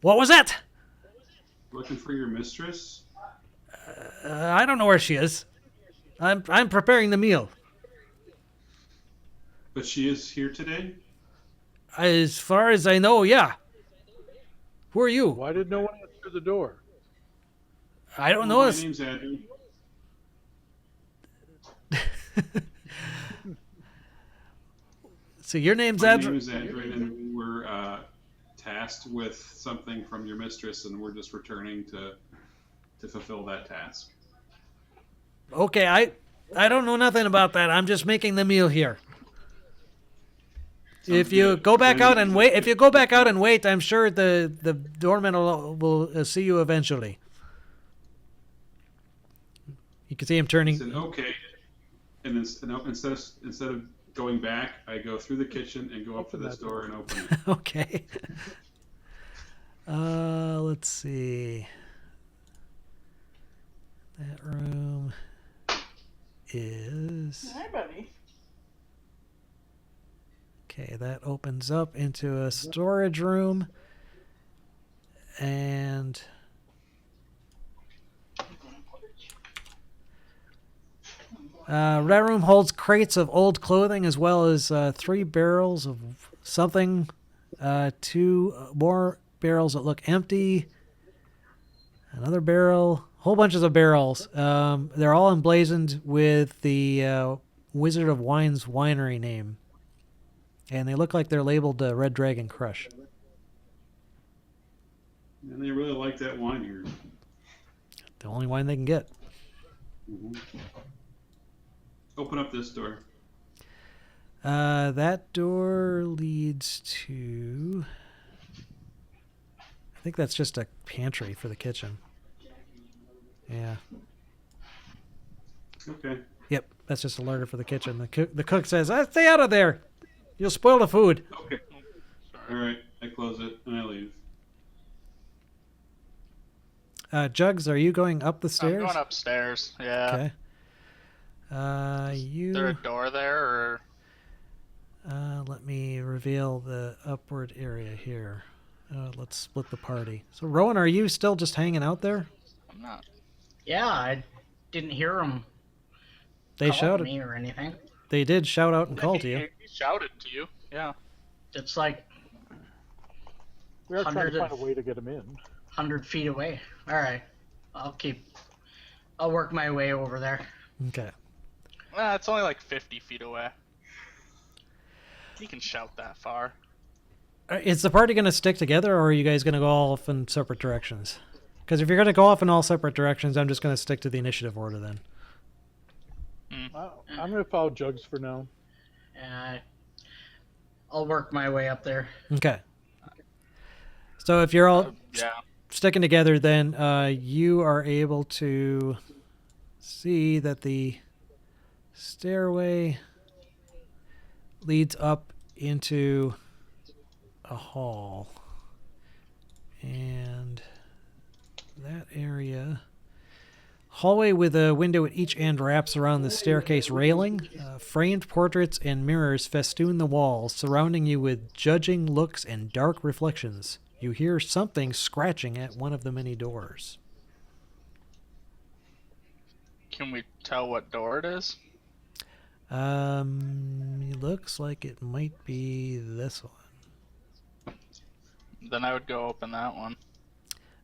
What was that? Looking for your mistress? I don't know where she is. I'm preparing the meal. But she is here today? As far as I know, yeah. Who are you? Why did no one answer the door? I don't Well, know. my name's Andrew. So your name's My Andral. name is Andrew, and we were tasked with something from your mistress, and we're just returning to fulfill that task. Okay, I don't know nothing about that. I'm just making the meal here. If you good. go back out and wait, I'm sure the doorman will see you eventually. You can see him I turning. said, okay. And then, instead of going back, I go through the kitchen and go up to Open this that door and open it. Okay. Let's see. That room is. Hi, buddy. Okay, that opens up into a storage room. And that room holds crates of old clothing as well as 3 barrels of something, 2 more barrels that look empty, another barrel, whole bunches of barrels. They're all emblazoned with the Wizard of Wine's winery name. And they look like they're labeled Red Dragon Crush. And they really like that wine here. The only wine they can get. Mhm. Open up this door. That door leads to... I think that's just a pantry for the kitchen. Yeah. Okay. Yep, that's just a larder for the kitchen. The cook says, stay out of there. You'll spoil the food. Okay. All right. I close it and I leave. Jugs, are you going up the I'm stairs? going upstairs. Yeah. Okay. Is there a door there, or Let me reveal the upward area here. Let's split the party. So, Rowan, are you still just hanging out there? I'm not? Yeah, I didn't hear him They called shouted. me or anything. They did shout out and call to you. He shouted to you. Yeah. It's like We are trying to 100 find a way to get him in. 100 feet away. All right, I'll work my way over there. Okay. It's only like 50 feet away. You can shout that far. Is the party going to stick together, or are you guys going to go off in separate directions? Because if you're going to go off in all separate directions, I'm just going to stick to the initiative order then. I'm going to follow Jugs for now. I'll work my way up there. Okay. So if you're all Yeah. sticking together, then you are able to see that the stairway leads up into a hall. And that area... Hallway with a window at each end wraps around the staircase railing. Framed portraits and mirrors festoon the walls, surrounding you with judging looks and dark reflections. You hear something scratching at one of the many doors. Can we tell what door it is? Looks like it might be this one. Then I would go open that one.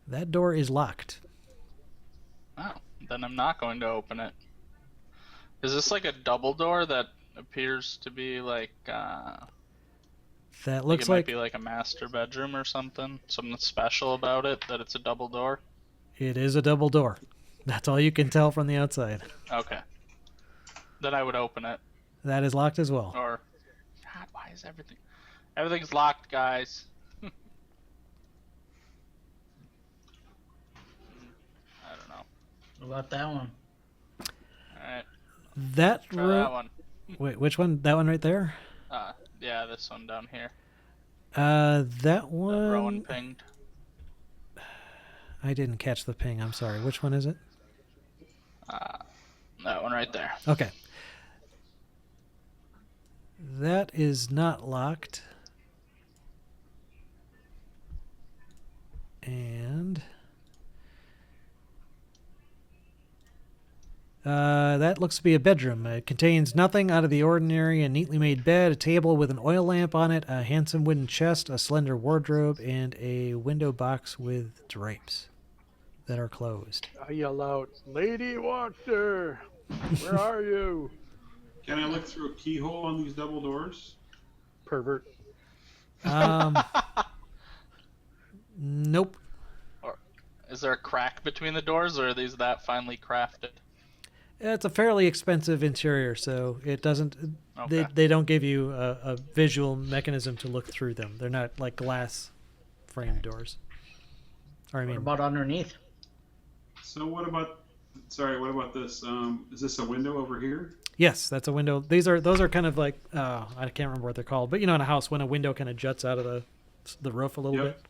That door is locked. Oh, then I'm not going to open it. Is this like a double door that appears to be like, That looks it might like be like a master bedroom or something? Something special about it, that it's a double door? it is a double door. That's all you can tell from the outside. Okay. Then I would open it. That is locked as well. Or, God, why is everything... Everything's locked, guys. I don't know. What about that one? Alright, That try room. that one. Wait, which one? That one right there? Yeah, this one down here. That That one. Rowan pinged. I didn't catch the ping. I'm sorry. Which one is it? That one right there. Okay. That is not locked. And that looks to be a bedroom. It contains nothing out of the ordinary: a neatly made bed, a table with an oil lamp on it, a handsome wooden chest, a slender wardrobe, and a window box with drapes that are closed. I yell out, Lady Wachter, where are you? Can I look through a keyhole on these double doors? Pervert. Nope. Is there a crack between the doors, or are these that finely crafted? It's a fairly expensive interior, so it doesn't. Okay. They don't give you a visual mechanism to look through them. They're not like glass frame doors. Or I What mean, about underneath? So what about? Sorry, what about this? Is this a window over here? yes, that's a window. Those are kind of like I can't remember what they're called, but you know, in a house when a window kind of juts out of the roof a little Yep.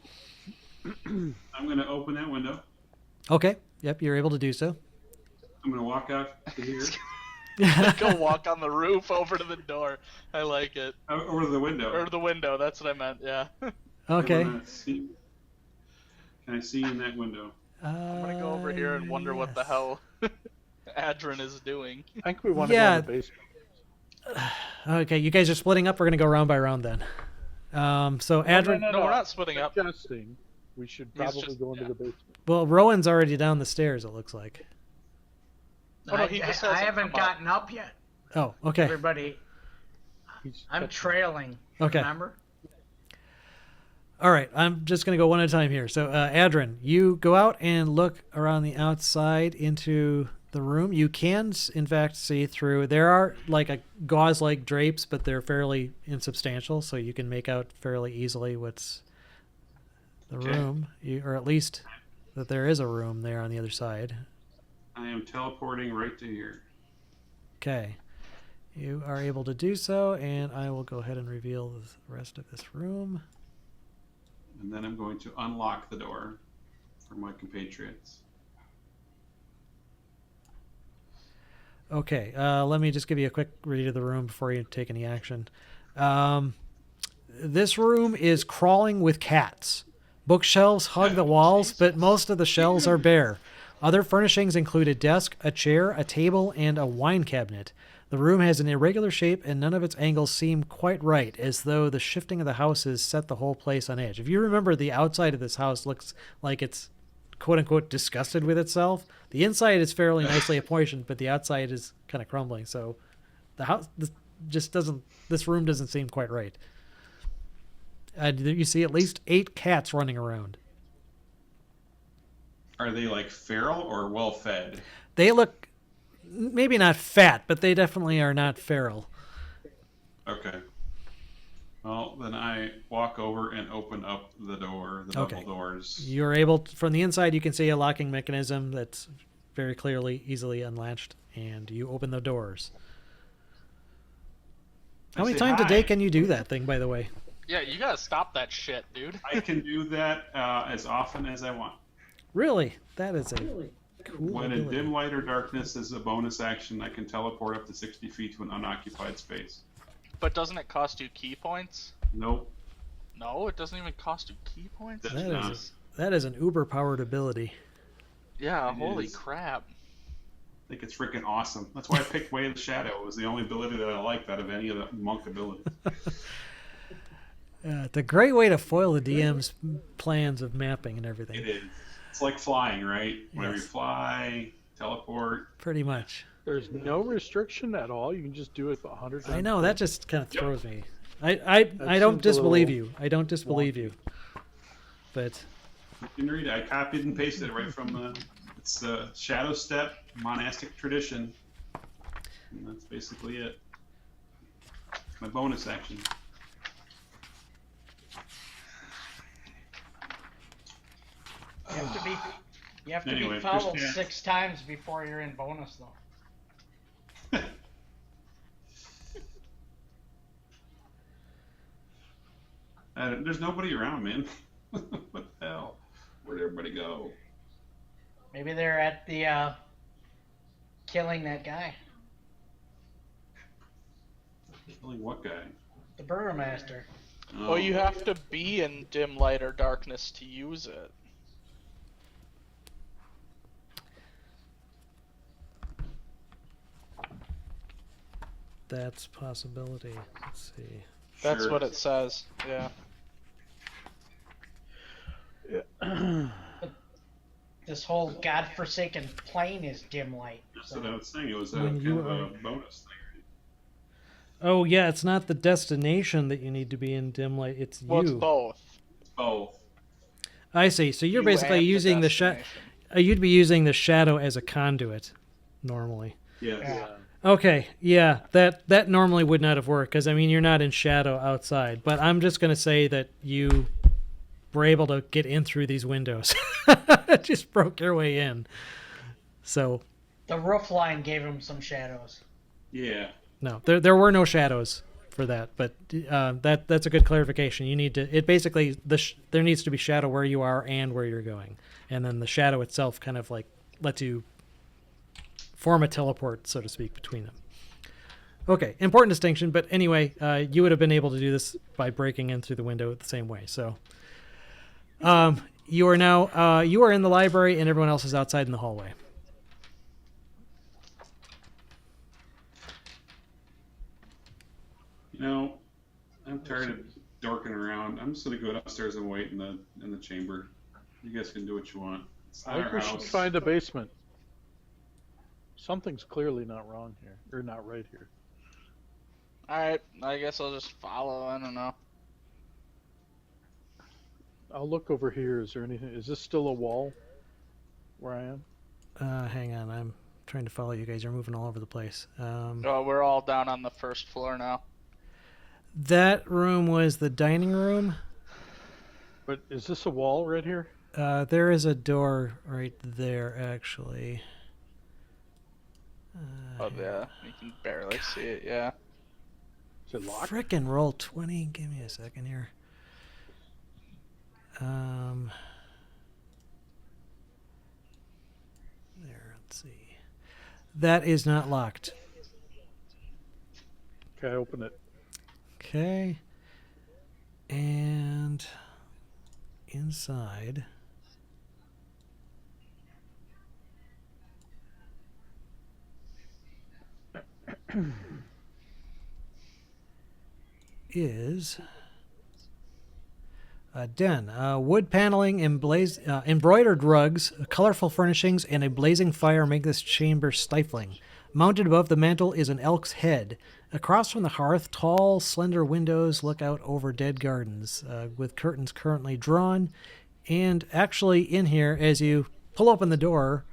I'm going to open that window. bit. Okay. Yep, you're able to do so. I'm going to walk out to here. Go walk on the roof over to the door. I like it. Over to the window. Or the window, that's what I meant, yeah. Okay. Can I see in that window? I'm gonna go over here and wonder what the yes. hell Adrin is doing. I think we want to Yeah. go in the basement. Okay, you guys are splitting up. We're gonna go round by round then. So Adrian, No, we're not splitting up. Suggesting we should probably just- go into yeah. the basement. well, Rowan's already down the stairs. It looks like. Oh, no, he just I hasn't haven't come up. gotten up yet. Oh, okay. Everybody, He's I'm trailing. Okay. Remember? All right, I'm just going to go one at a time here. So, Adrin, you go out and look around the outside into the room. You can, in fact, see through. There are like a gauze-like drapes, but they're fairly insubstantial, so you can make out fairly easily what's the Okay. room, or at least that there is a room there on the other side. I am teleporting right to here. Okay. You are able to do so, and I will go ahead and reveal the rest of this room. And then I'm going to unlock the door for my compatriots. Okay, let me just give you a quick read of the room before you take any action. This room is crawling with cats. Bookshelves hug the walls, but most of the shelves are bare. Other furnishings include a desk, a chair, a table, and a wine cabinet. The room has an irregular shape, and none of its angles seem quite right, as though the shifting of the house has set the whole place on edge. If you remember, the outside of this house looks like it's quote-unquote disgusted with itself. The inside is fairly nicely apportioned, but the outside is kind of crumbling. So the house this room doesn't seem quite right. You see at least 8 cats running around. Are they like feral or well fed? They look maybe not fat, but they definitely are not feral. Okay. Well, then I walk over and open up the door, the double doors. You're able to, from the inside, you can see a locking mechanism that's very clearly easily unlatched, and you open the doors. How many times a day can you do that thing, by the way? Yeah, you gotta stop that shit, dude. I can do that as often as I want. Really? That is a cool When ability. in dim light or darkness is a bonus action, I can teleport up to 60 feet to an unoccupied space. But doesn't it cost you key points? Nope. No, it doesn't even cost you key points? That is an uber-powered ability. Yeah, It holy is. crap. I think it's freaking awesome. That's why I picked Way of the Shadow. It was the only ability that I liked out of any of the monk abilities. It's a great way to foil the DM's plans of mapping and everything. It is. It's like flying, right? Whenever Yes. you fly, teleport. Pretty much. There's no restriction at all. You can just do it 100 times. I know, that just kind of throws me. I don't seems a disbelieve little you. I don't disbelieve you. But You can read it. I copied and pasted it right from it's the Shadow Step monastic tradition. And that's basically it. My bonus action. You have to Anyway, be followed Christian- 6 times before you're in bonus, though. There's nobody around, man. What the hell? Where'd everybody go? Maybe they're at the killing that guy, Killing what guy? the burgomaster. Well, you have to be in dim light or darkness to use it. that's a possibility. Let's see. That's Sure. what it says, yeah. This whole godforsaken plane is dim light. That's So. what I was saying. It was a When kind you of are- a bonus thing. Oh, yeah, it's not the destination that you need to be in dim light. It's Well, it's you. both. It's both. I see. So you're You basically and using the destination. you'd be using the shadow as a conduit normally. Yes. Yeah. Okay, yeah, that normally would not have worked because I mean you're not in shadow outside, but I'm just gonna say that you were able to get in through these windows, just broke your way in. So The roof line gave him some shadows. Yeah. no, there were no shadows for that, but that's a good clarification. You need to it basically there needs to be shadow where you are and where you're going, and then the shadow itself kind of like lets you form a teleport, so to speak, between them. Okay, important distinction, but anyway, you would have been able to do this by breaking in through the window the same way. So, you are now you are in the library, and everyone else is outside in the hallway. You know, I'm tired of dorking around. I'm just gonna go upstairs and wait in the chamber. You guys can do what you want. It's I not think our we should house. find a basement. Something's clearly not wrong here, or not right here. Alright, I guess I'll just follow, I don't know. I'll look over here. Is there anything? Is this still a wall where I am? Hang on, I'm trying to follow you guys. You're moving all over the place. Oh, we're all down on the first floor now. That room was the dining room. But is this a wall right here? There is a door right there, actually. Oh, yeah, you can barely see it, yeah. Is it locked? Frickin' roll 20. Give me a second here. There, let's see. That is not locked. Okay, I open it. Okay. And inside. is a den. Wood paneling, embroidered rugs, colorful furnishings, and a blazing fire make this chamber stifling. Mounted above the mantel is an elk's head. Across from the hearth, tall, slender windows look out over dead gardens, with curtains currently drawn. And actually, in here, as you pull open the door,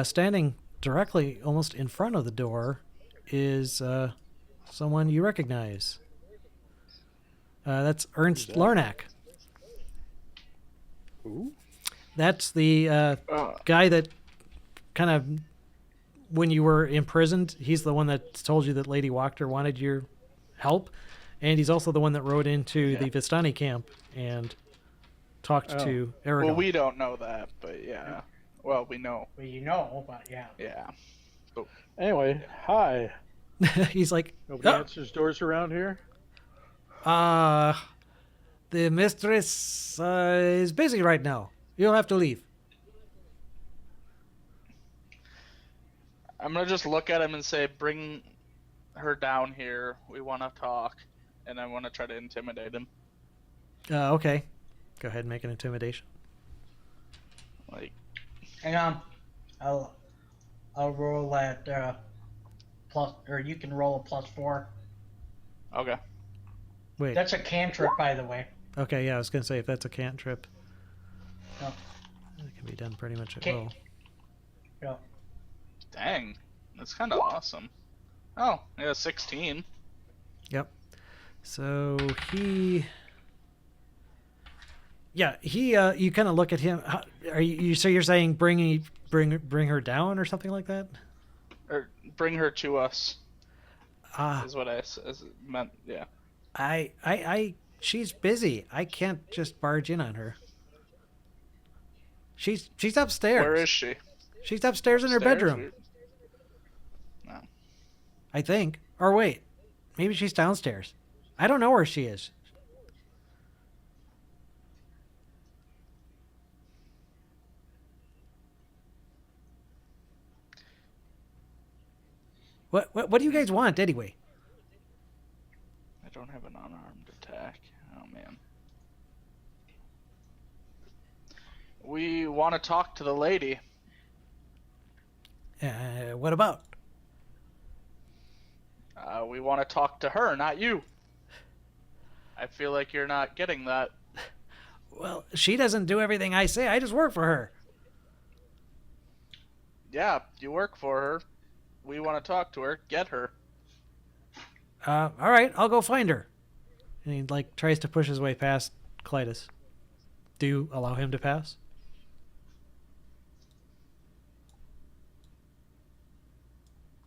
standing directly almost in front of the door, is someone you recognize. That's Ernst Larnack. Who? That's the guy that kind of, when you were imprisoned, he's the one that told you that Lady Wachter wanted your help. And he's also the one that rode into the Vistani camp and talked to Aragon. Well, we don't know that, but yeah. Well, we know. Well, you know, but yeah. Yeah. Anyway, hi. He's like, Nobody answers doors around here? the mistress is busy right now. You'll have to leave. I'm gonna just look at him and say, "Bring her down here. We want to talk," and I want to try to intimidate him. Okay. Go ahead and make an intimidation. Like, Hang on. I'll roll at plus, or you can roll a +4. okay. Wait. That's a cantrip, by the way. Okay, yeah, I was going to say, if that's a cantrip, No. it can be done pretty much at Can't- will. Yeah. Dang, that's kind of awesome. Oh, yeah, 16. Yep. So he... Yeah, you kind of look at him. Are you? So you're saying bring her down or something like that? Or bring her to us Ah, is what I meant. Yeah. she's busy. I can't just barge in on her. She's upstairs. Where is she? She's upstairs in her Upstairs? bedroom, No. I think. Or wait, maybe she's downstairs. I don't know where she is. What do you guys want anyway? I don't have an unarmed attack. Oh man. We want to talk to the lady. What about? We want to talk to her, not you. I feel like you're not getting that. Well, she doesn't do everything I say. I just work for her. Yeah, you work for her. We want to talk to her. Get her. All right, I'll go find her. And he tries to push his way past Clytus. Do you allow him to pass?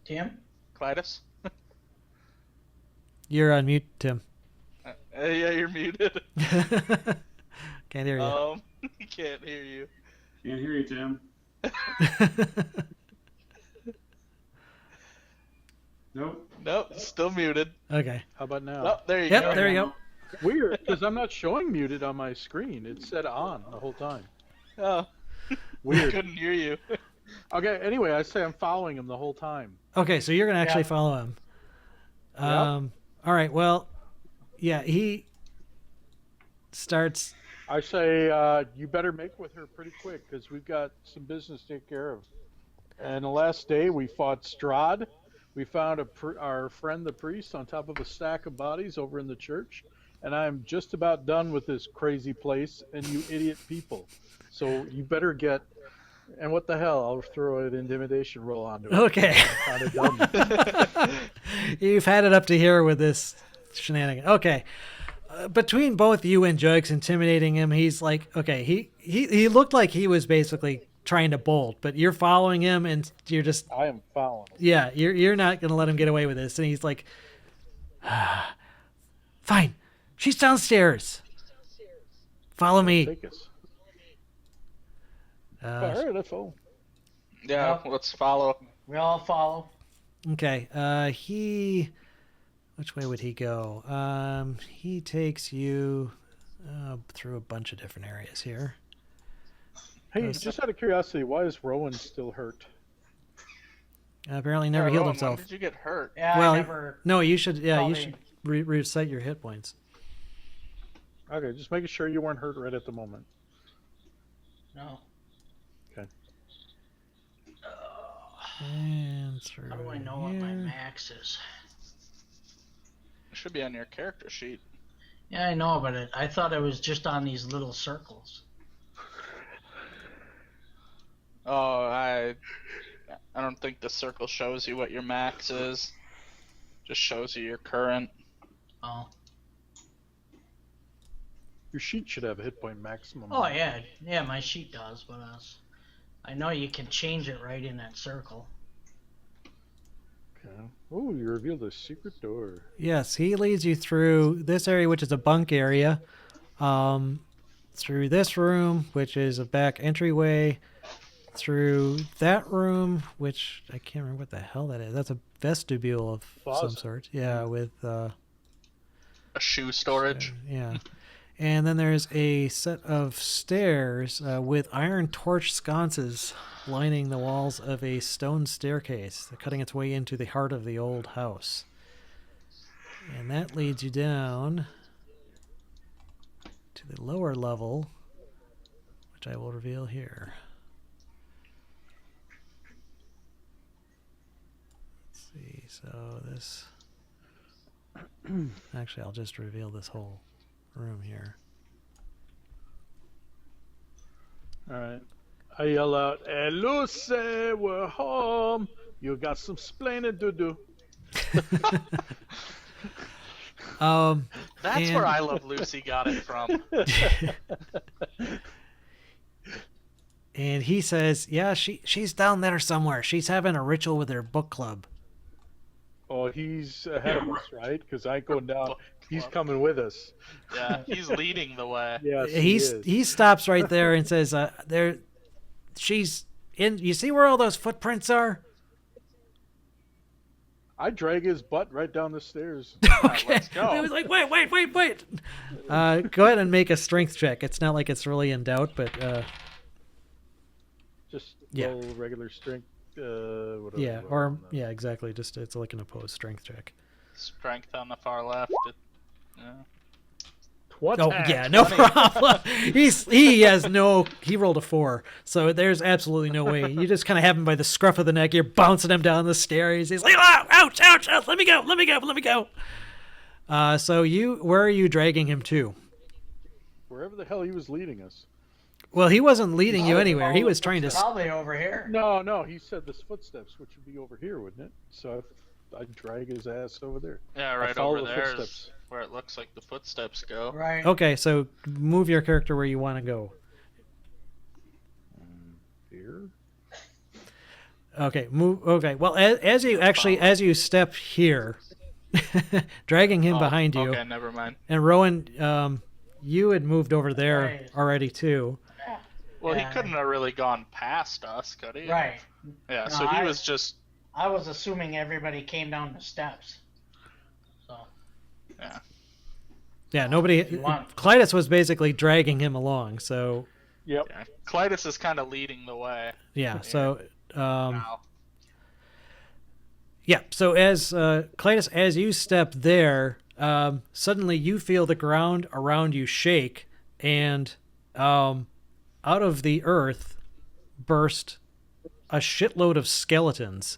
Tim? Clytus? You're on mute, Tim. Yeah, you're muted. Can't hear you. Can't hear you. Can't hear you, Tim. Nope. Nope, still muted. Okay. How about now? Oh, there you Yep, go. there you go. Weird, because I'm not showing muted on my screen. It said on the whole time. Oh, Weird. couldn't hear you. Okay, anyway, I say I'm following him the whole time. Okay, so you're going to actually Yeah. follow him. Yep. All right, well, yeah, he starts... I say you better make with her pretty quick because we've got some business to take care of. And the last day we fought Strahd. We found our friend the priest on top of a stack of bodies over in the church. And I'm just about done with this crazy place and you idiot people. So you better get... And what the hell? I'll throw an intimidation roll onto it. Okay. Kind of dumb. You've had it up to here with this shenanigan. Okay. Between both you and Jugs intimidating him, he's like, okay, he looked like he was basically trying to bolt, but you're following him and you're just, I am following. yeah, you're not going to let him get away with this. And he's like, fine, she's downstairs. Follow me. Take us. All Uh, right, let's go. Yeah, let's follow. We all follow. okay. Which way would he go? He takes you through a bunch of different areas here. Hey, just out of curiosity, why is Rowan still hurt? Apparently never Yeah, healed Rowan, himself. When did you get hurt? Yeah, Well, I never. No, you should. Yeah, you Probably- should reset your hit points. Okay, just making sure you weren't hurt right at the moment. No. Okay. And through How do I know what my here. max is? It should be on your character sheet. Yeah, I know, but I thought it was just on these little circles. Oh, I don't think the circle shows you what your max is. Just shows you your current. Oh. Your sheet should have a hit point maximum. Oh yeah, my sheet does, but I know you can change it right in that circle. Okay. Oh, you revealed a secret door. Yes, he leads you through this area, which is a bunk area, through this room, which is a back entryway, through that room, which I can't remember what the hell that is. That's a vestibule of some Closet. sort. Yeah, with A shoe storage. yeah. And then there's a set of stairs with iron torch sconces lining the walls of a stone staircase, cutting its way into the heart of the old house. And that leads you down to the lower level, which I will reveal here. Let's see, so this... Actually, I'll just reveal this whole room here. All right. I yell out, "Hey, Lucy, we're home. You got some splaining to do." That's And- where I Love Lucy got it from. And he says, yeah, she's down there somewhere. She's having a ritual with her book club. Oh, he's ahead of us, right? Because I ain't going down. Book He's club. coming with us. Yeah, he's leading the way. Yes, he is. He stops right there and says, she's in, you see where all those footprints are? I drag his butt right down the stairs. Alright, let's go. I was like, wait. Go ahead and make a strength check. It's not like it's really in doubt, but Just Yeah. roll regular strength. Whatever. yeah, or yeah, exactly. Just it's like an opposed strength check. Strength on the far left. Yeah. What? Oh yeah, no problem. He rolled a 4, so there's absolutely no way. You just kind of have him by the scruff of the neck. You're bouncing him down the stairs. He's like, oh, ouch, let me go. So where are you dragging him to? Wherever the hell he was leading us. Well, he wasn't leading you anywhere. He was trying to. Probably over here. No, he said the footsteps, which would be over here, wouldn't it? So I'd drag his ass over there. Yeah, I right follow over the there footsteps. is where it looks like the footsteps go. Right. Okay, so move your character where you want to go. Here? Okay, move. Okay, well, as you step here, dragging him Oh, behind you, Okay, never mind. and Rowan, you had moved over there Right. already too. Well, Yeah. he couldn't have really gone past us, could he? Right. Yeah, No, so he I- was just. I was assuming everybody came down the steps. So. Yeah. Yeah, nobody. If you want. Clytus was basically dragging him along. So Yep. Yeah. Clytus is kind of leading the way yeah. So now. yeah. So as Clytus, as you step there, suddenly you feel the ground around you shake, and out of the earth burst a shitload of skeletons.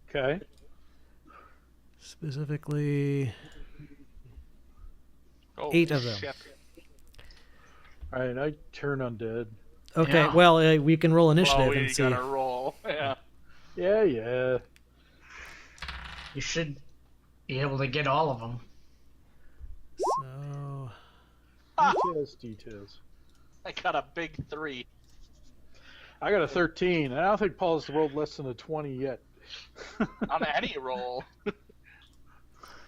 Okay. Specifically, Oh, 8 of them. shit. All right, I turn undead. Okay, Yeah. well, we can roll initiative Well, we and see. gotta roll. Yeah. Yeah. You should be able to get all of them. So, Details. I got a big 3. I got a 13, and I don't think Paul's rolled less than a 20 yet. On any roll.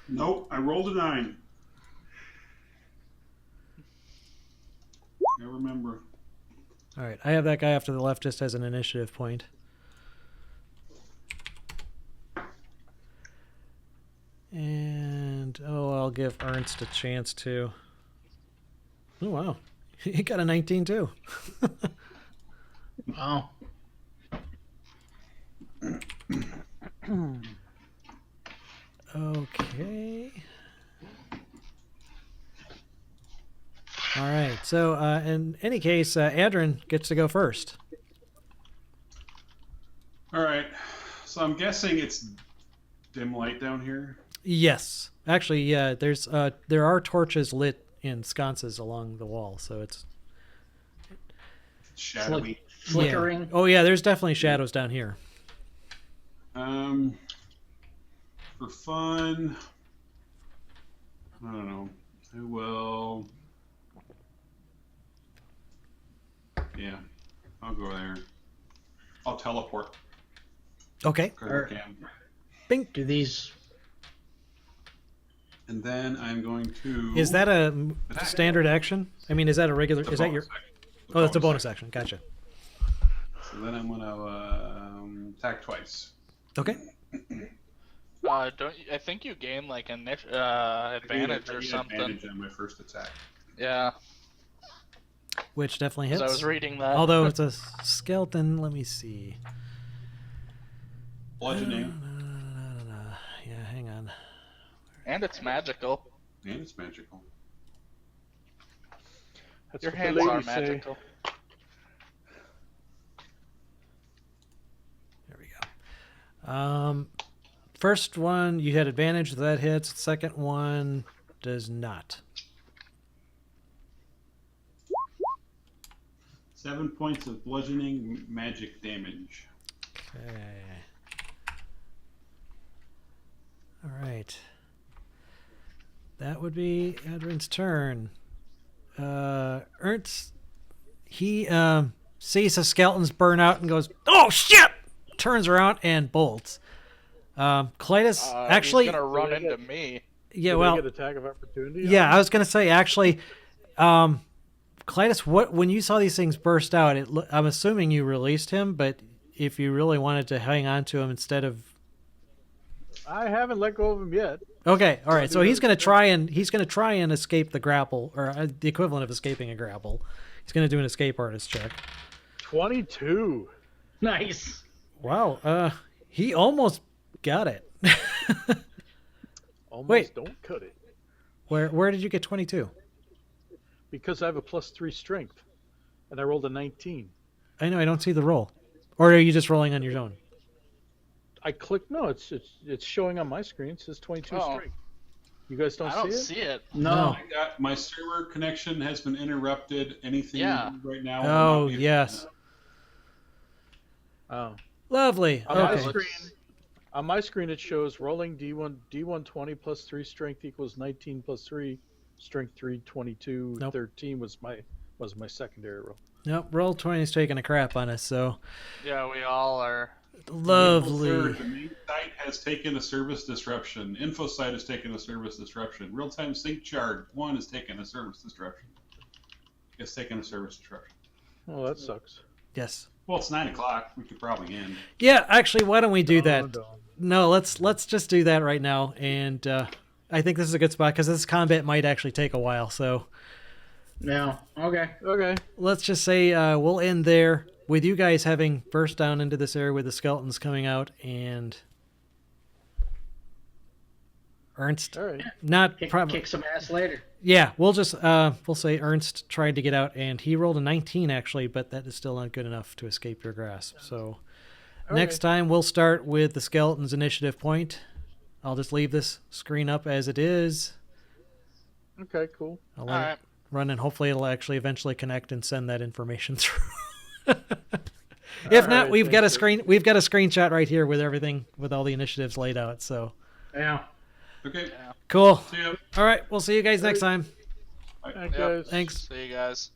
Nope, I rolled a 9. I remember. all right, I have that guy off to the left just as an initiative point. And I'll give Ernst a chance too. Oh wow, he got a 19 too. Oh. Okay. All right. So, in any case, Adrian gets to go first. All right. So I'm guessing it's dim light down here. Yes. Actually, yeah. There are torches lit in sconces along the wall, so it's Shadowy. Flickering. Yeah. Oh yeah, there's definitely shadows down here. For fun, I don't know. I will. Yeah, I'll go there. I'll teleport. Okay. 'Cause I can. Bing. Do these? And then I'm going to. Is that a standard action? I mean, is that a regular? It's a Is that your? bonus action. Oh, that's a bonus action. Gotcha. So then I'm gonna attack twice. Okay. Don't you, I think you gain like an advantage I or get something? Advantage on my first attack. Yeah, Which definitely 'cause hits. I was reading that. Although it's a skeleton. Let me see. Bludgeoning, Yeah, hang on. And it's magical. and it's magical. That's Your what the hands are ladies say. magical. There we go. First one you had advantage, that hits. Second one does not. 7 points of bludgeoning magic damage. Okay. All right. That would be Adrian's turn. Ernst, he sees the skeletons burn out and goes, "Oh shit!" Turns around and bolts. Clytus, actually, he's gonna run they into get- me. yeah, Do well, they get attack of opportunity? yeah, I was gonna say actually, Clytus, when you saw these things burst out, I'm assuming you released him, but if you really wanted to hang on to him instead of, I haven't let go of him yet. okay, all right, so do he's that. gonna try and escape the grapple, or the equivalent of escaping a grapple. He's gonna do an escape artist check. 22. Nice. Wow, he almost got it. Almost Wait. don't cut it. Where did you get 22? Because I have a +3 strength. And I rolled a 19. I know I don't see the roll, or are you just rolling on your own? I clicked. No, it's showing on my screen. It says 22 Oh. strength. You guys don't I don't see it? see it. No. I got my server connection has been interrupted. Anything Yeah. right now? will Oh not be- yes, Oh. Lovely. On my Okay. screen, on my screen, it shows rolling D120 plus 3 strength equals 19 plus 3 strength 3 22 Nope. 13 was my secondary roll. Nope. Roll 20 is taking a crap on us. So Yeah, we all are. lovely. Third, the main site has taken a service disruption. Info site has taken a service disruption. Real time sync chart 1 has taken a service disruption. It's taken a service disruption. Oh, that sucks. Yes. Well, it's 9 o'clock. We could probably end. Yeah. Actually, why don't we do Oh, that? no. No. Let's just do that right now. And I think this is a good spot because this combat might actually take a while. So No. Okay. Okay. let's just say we'll end there with you guys having burst down into this area with the skeletons coming out and Ernst All right. not Kick, probably. kick some ass later. Yeah, we'll just we'll say Ernst tried to get out and he rolled a 19 actually, but that is still not good enough to escape your grasp. So next time we'll start with the skeletons initiative point. I'll just leave this screen up as it is. Okay. Cool. I'll All let right. it run and hopefully it'll actually eventually connect and send that information through. If not, right, we've got a thank you. we've got a screenshot right here with everything with all the initiatives laid out. So Yeah. Okay. cool. See ya. All right, we'll see you guys next time. Thank Yep. guys. Thanks. See you guys.